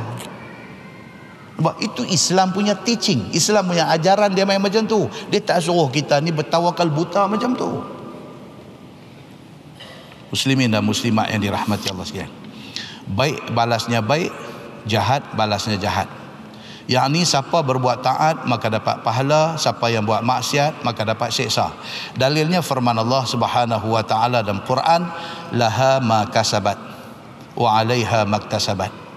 Sebab itu Islam punya teaching, Islam punya ajaran dia main macam tu. Dia tak suruh kita ni bertawakal buta macam tu. Muslimin dan muslimat yang dirahmati Allah sekalian. Baik balasnya baik, jahat balasnya jahat. Yang ni siapa berbuat taat maka dapat pahala, siapa yang buat maksiat maka dapat siksa. Dalilnya firman Allah Subhanahu wa taala dalam Quran, laha ma kasabat wa 'alaiha maktasabat.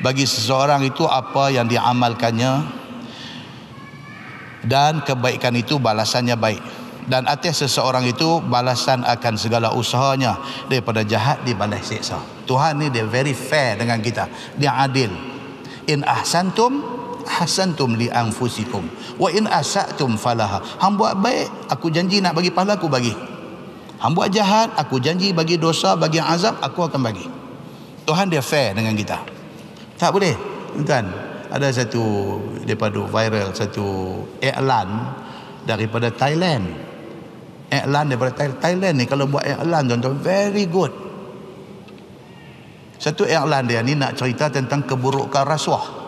Bagi seseorang itu apa yang diamalkannya, dan kebaikan itu balasannya baik. Dan atas seseorang itu balasan akan segala usahanya. Daripada jahat dibalas siksa. Tuhan ni dia very fair dengan kita. Dia adil. In ahsantum li anfusikum wa in asatum falaha. Hang buat baik, aku janji nak bagi pahala, aku bagi. Hang buat jahat, aku janji bagi dosa, bagi azab, aku akan bagi. Tuhan dia fair dengan kita. Tak boleh, tuan. Ada satu daripada viral, satu iklan daripada Thailand. Iklan daripada Thailand ni, kalau buat iklan tuan-tuan, very good. Satu iklan dia ni nak cerita tentang keburukan rasuah.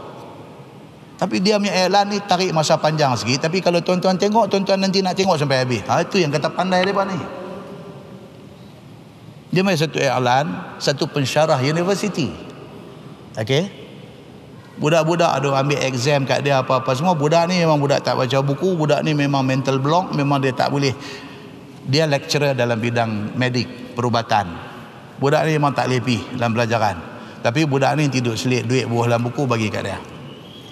Tapi dia punya iklan ni tarik masa panjang sikit. Tapi kalau tuan-tuan tengok, tuan-tuan nanti nak tengok sampai habis. Itu yang kata pandai mereka ni. Dia main satu iklan, satu pensyarah universiti. Okey. Budak-budak ada ambil exam kat dia apa-apa semua. Budak ni memang budak tak baca buku. Budak ni memang mental block. Memang dia tak boleh. Dia lecturer dalam bidang medik, perubatan. Budak ni memang tak boleh pergi dalam pelajaran. Tapi budak ni tidur selit duit buah dalam buku bagi kat dia.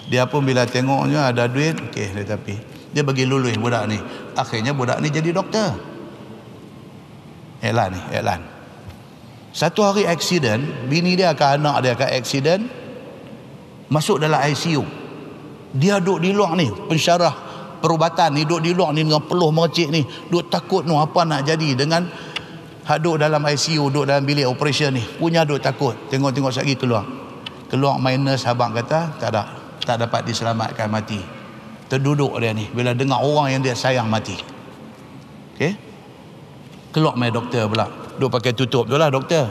Dia pun bila tengoknya ada duit, okey dia tapi dia bagi lulus budak ni. Akhirnya budak ni jadi doktor. Iklan ni, iklan. Satu hari aksiden, bini dia ke anak dia ke aksiden, masuk dalam ICU. Dia duduk di luar ni, pensyarah perubatan ni duduk di luar ni dengan peluh mercik ni, duduk takut no apa nak jadi dengan duduk dalam ICU, duduk dalam bilik operation ni. Punya duduk takut. Tengok-tengok sekali keluar. Keluar minus abang kata tak dapat diselamatkan, mati. Terduduk dia ni bila dengar orang yang dia sayang mati. Okey. Keluar main doktor pula. Duduk pakai tutup tu lah doktor.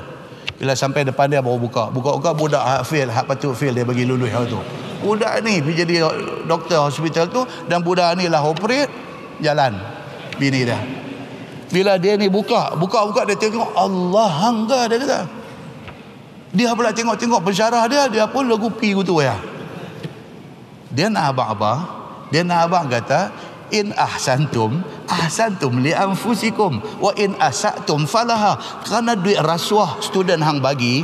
Bila sampai depan dia baru buka budak hak fail, hak patut fail dia bagi lulus hal tu. Budak ni pergi jadi doktor hospital tu, dan budak ni lah operate jalan bini dia. Bila dia ni buka dia tengok, Allah hangga dia kata. Dia pula tengok pensyarah dia pun lagu pi gitu ya. Dia nak abang apa? Dia nak abang kata, in ahsantum li anfusikum wa in asatum falaha. Kerana duit rasuah student hang bagi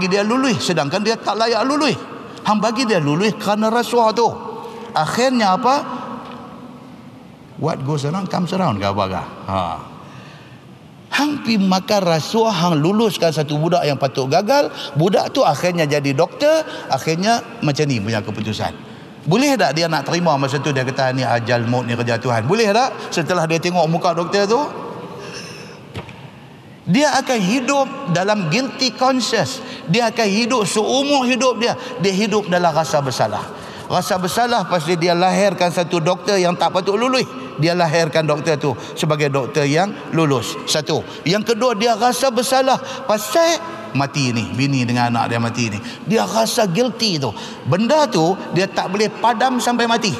dia lulus, sedangkan dia tak layak lulus. Hang bagi dia lulus kerana rasuah tu. Akhirnya apa? What goes around comes around ke apa? Hang pi makan rasuah, hang luluskan satu budak yang patut gagal. Budak tu akhirnya jadi doktor. Akhirnya macam ni punya keputusan. Boleh tak dia nak terima masa tu dia kata ni ajal maut ni kerja Tuhan? Boleh tak setelah dia tengok muka doktor tu? Dia akan hidup dalam guilty conscious. Dia akan hidup seumur hidup dia. Dia hidup dalam rasa bersalah. Rasa bersalah pasal dia lahirkan satu doktor yang tak patut lulus. Dia lahirkan doktor tu sebagai doktor yang lulus. Satu. Yang kedua, dia rasa bersalah pasal mati ni, bini dengan anak dia mati ni. Dia rasa guilty tu. Benda tu dia tak boleh padam sampai mati.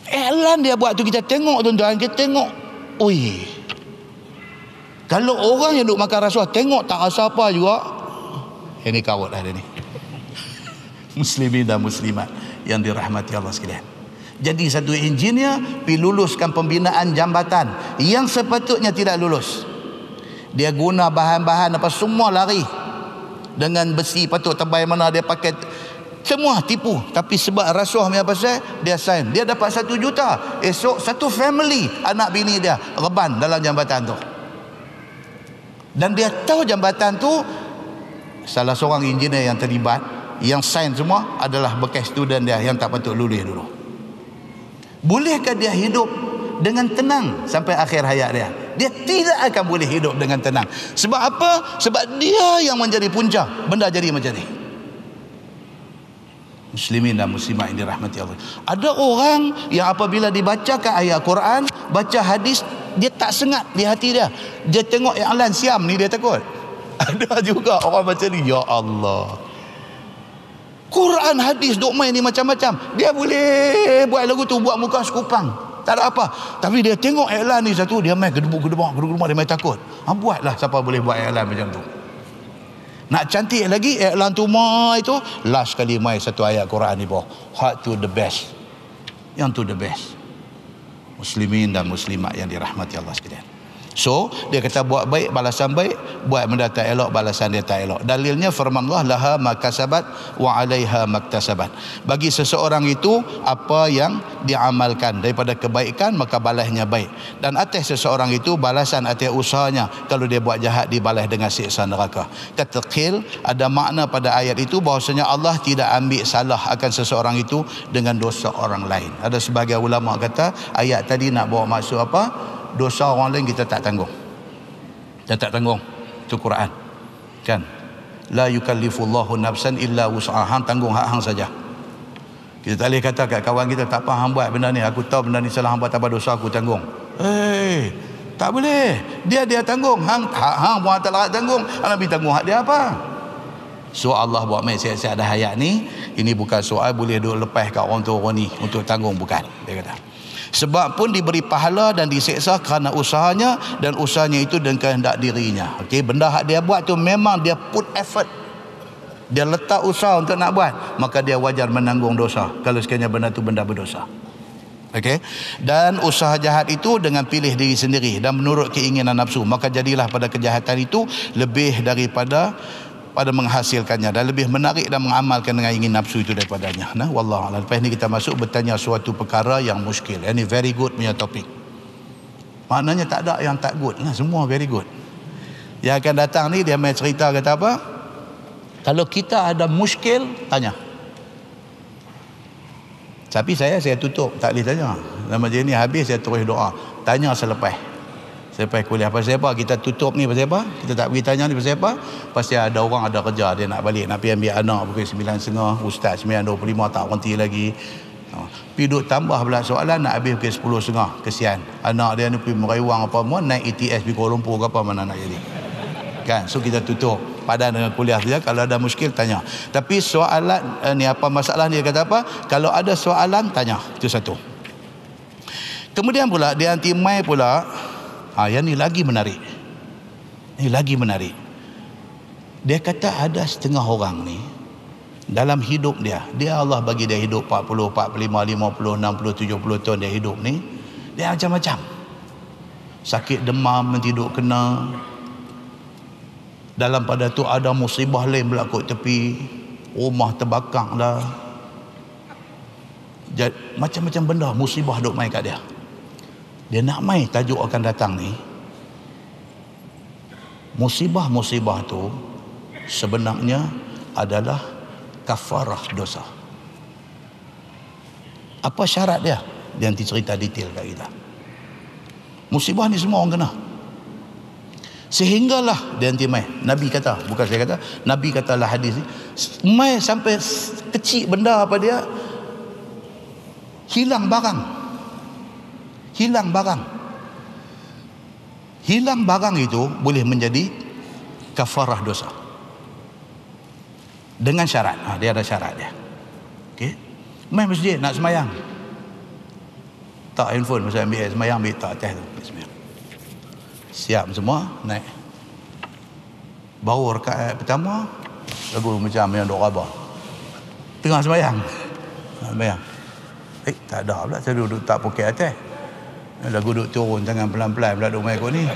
Iklan dia buat tu kita tengok tuan-tuan, kita tengok. Ui. Kalau orang yang duk makan rasuah tengok tak rasa apa juga. Ini kawat lah dia ni. Muslimin dan muslimat yang dirahmati Allah sekalian. Jadi satu engineer pergi luluskan pembinaan jambatan yang sepatutnya tidak lulus. Dia guna bahan-bahan apa semua lari dengan besi patut tebal mana dia pakai, semua tipu. Tapi sebab rasuah punya pasal dia sign, dia dapat 1 juta. Esok satu family anak bini dia reban dalam jambatan tu. Dan dia tahu jambatan tu salah seorang engineer yang terlibat, yang sign semua adalah bekas student dia yang tak patut lulus dulu. Bolehkah dia hidup dengan tenang sampai akhir hayat dia? Dia tidak akan boleh hidup dengan tenang. Sebab apa? Sebab dia yang menjadi punca benda jadi macam ni. Muslimin dan muslimat yang dirahmati Allah. Ada orang yang apabila dibacakan ayat Quran, baca hadis, dia tak sengat di hati dia. Dia tengok iklan siam ni dia takut. Ada juga orang macam ni. Ya Allah, Quran hadis duk main ni macam-macam. Dia boleh buat lagu tu, buat muka sekupang, tak ada apa. Tapi dia tengok iklan ni satu, dia main gedebuk-gedebuk, dia main takut. Buatlah siapa boleh buat iklan macam tu. Nak cantik lagi iklan tu mai tu, last kali mai satu ayat Quran ni bawah. Heart to the best. Yang to the best. Muslimin dan muslimat yang dirahmati Allah sekalian. So dia kata buat baik balasan baik, buat benda tak elok balasan dia tak elok. Dalilnya firman Allah, laha makasabat wa 'alaiha maktasabat. Bagi seseorang itu apa yang diamalkan daripada kebaikan, maka balasnya baik, dan atas seseorang itu balasan atas usahanya. Kalau dia buat jahat, dibalas dengan siksa neraka. Kata Qil, ada makna pada ayat itu bahwasanya Allah tidak ambil salah akan seseorang itu dengan dosa orang lain. Ada sebagian ulama kata ayat tadi nak bawa maksud apa? Dosa orang lain kita tak tanggung. Kita tak tanggung. Itu Quran. Kan? La yukallifullahu nafsan illa wus'aha. Hang tanggung hak hang saja. Kita tak boleh kata kat kawan kita, tak apa hang buat benda ni, aku tahu benda ni salah, hang buat apa dosa, aku tanggung. Tak boleh. Dia tanggung. Hang buat tak larat tanggung. Hang Nabi tanggung hak dia apa? So Allah buat main siap-siap ada ayat ni. Ini bukan soal boleh duk lepas kat orang tu orang ni untuk tanggung, bukan. Dia kata. Sebab pun diberi pahala dan diseksa kerana usahanya, dan usahanya itu dengan kehendak dirinya. Okey, benda hak dia buat tu memang dia put effort. Dia letak usaha untuk nak buat, maka dia wajar menanggung dosa kalau sekiranya benda tu benda berdosa. Okey. Dan usaha jahat itu dengan pilih diri sendiri dan menurut keinginan nafsu, maka jadilah pada kejahatan itu lebih daripada menghasilkannya, dan lebih menarik dan mengamalkan dengan ingin nafsu itu daripadanya. Nah, wallahu a'lam. Lepas ni kita masuk bertanya suatu perkara yang muskil. Ini very good punya topik. Maknanya tak ada yang tak good lah, semua very good. Yang akan datang ni dia main cerita kata apa? Kalau kita ada muskil, tanya. Tapi saya tutup, tak boleh tanya. Dalam majlis ni habis saya terus doa. Tanya selepas kuliah. Pasal apa kita tutup ni? Pasal apa kita tak pergi tanya ni? Pasal apa? Pasal ada orang ada kerja, dia nak balik, nak pergi ambil anak pukul 9.30, ustaz 9.25 tak berhenti lagi. Pergi duk tambah pula soalan, nak habis pukul 10.30. Kesian anak dia ni pergi merewang apa semua, naik ETS pergi Kuala Lumpur ke apa, mana nak jadi kan. So kita tutup padan dengan kuliah dia. Kalau ada muskil tanya. Tapi soalan ni apa masalah dia kata apa? Kalau ada soalan tanya. Itu satu. Kemudian pula di anti mai pula, yang ni lagi menarik. Ini lagi menarik. Dia kata ada setengah orang ni dalam hidup dia Allah bagi dia hidup 40, 45, 50, 60, 70 tahun dia hidup ni, dia macam-macam. Sakit demam nanti duk kena. Dalam pada tu ada musibah lain berlaku tepi, rumah terbakar dah. Macam-macam benda musibah duk main kat dia. Dia nak mai tajuk akan datang ni. Musibah-musibah tu sebenarnya adalah kafarah dosa. Apa syarat dia? Dia nanti cerita detail kat kita. Musibah ni semua orang kena. Sehinggalah dia nanti mai. Nabi kata, bukan saya kata, Nabi katalah hadis ni, mai sampai kecil benda apa dia, hilang barang. Hilang barang itu boleh menjadi kafarah dosa dengan syarat. Dia ada syarat dia. Okey, main masjid nak semayang, tak handphone masa ambil semayang, ambil tak atas tu semayang. Siap semua, naik. Baru rakaat pertama lagu macam yang duk rabah tengah semayang. Semayang tak ada pula, saya duduk tak poket atas. Lagu duk turun tangan pelan-pelan pula duk main kot ni.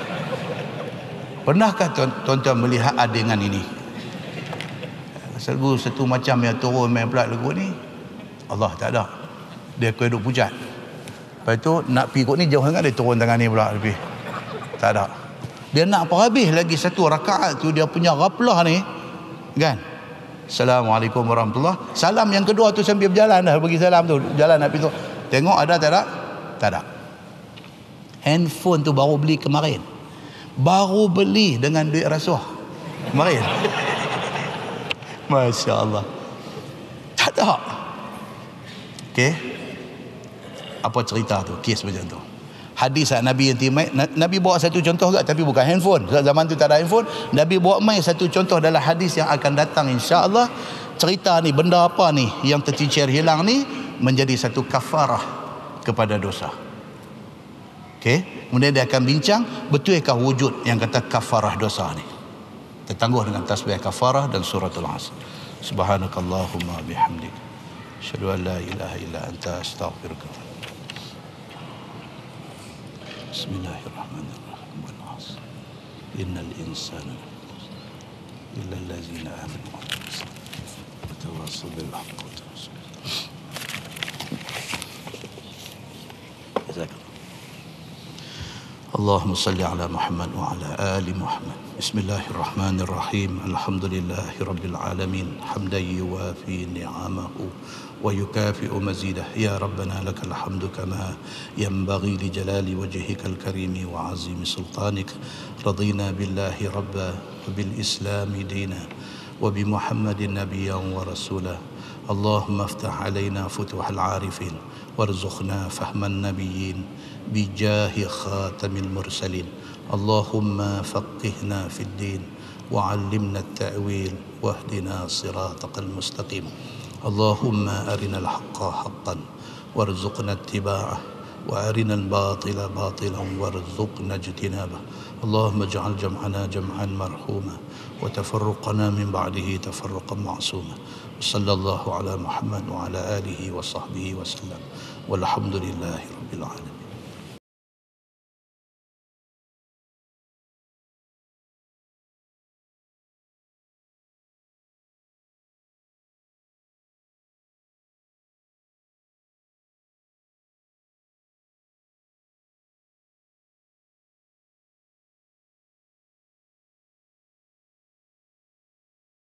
Pernahkah tuan-tuan melihat adegan ini? Lagu satu macam yang turun main pula lagu ni. Allah tak ada. Dia kau duk pujat. Lepas tu nak pergi kot ni jauh sangat, dia turun tangan ni pula lebih. Tak ada. Dia nak habis lagi satu rakaat tu, dia punya ghaflah ni kan. Assalamualaikum warahmatullahi. Salam yang kedua tu sambil berjalan dah bagi salam tu, jalan nak pergi tu. Tengok ada tak ada? Tak ada. Handphone tu baru beli kemarin. Baru beli dengan duit rasuah kemarin. Masya Allah. Tak ada. Okey. Apa cerita tu? Kes macam tu. Hadis Nabi yang timai, Nabi bawa satu contoh juga, tapi bukan handphone. Zaman tu tak ada handphone. Nabi bawa mai satu contoh dalam hadis yang akan datang insya-Allah. Cerita ni, benda apa ni yang tercicir hilang ni menjadi satu kafarah kepada dosa. Okey, kemudian dia akan bincang betulkah wujud yang kata kafarah dosa ni. Tertangguh dengan tasbih kafarah dan suratul Asr. Subhanakallahumma bihamdik, asyhadu an la ilaha illa anta, astaghfiruka. Bismillahirrahmanirrahim. والعصر إن الإنسان إلا الذين آمنوا وتواصوا بالحق وتواصوا جزاك الله. اللهم صل على محمد وعلى آل محمد. بسم الله الرحمن الرحيم. الحمد لله رب العالمين حمدا يوافي نعمه ويكافئ مزيده. يا ربنا لك الحمد كما ينبغي لجلال وجهك الكريم وعظيم سلطانك. رضينا بالله ربا وبالإسلام دينا وبمحمد نبيا ورسولا. اللهم افتح علينا فتوح العارفين وارزقنا فهم النبيين بجاه خاتم المرسلين. اللهم فقهنا في الدين وعلمنا التأويل واهدنا صراطك المستقيم. اللهم أرنا الحق حقا وارزقنا اتباعه وأرنا الباطل باطلا وارزقنا اجتنابه. اللهم اجعل جمعنا جمعا مرحوما وتفرقنا من بعده تفرقا معصوما. صلى الله على محمد وعلى آله وصحبه وسلم والحمد لله رب العالمين.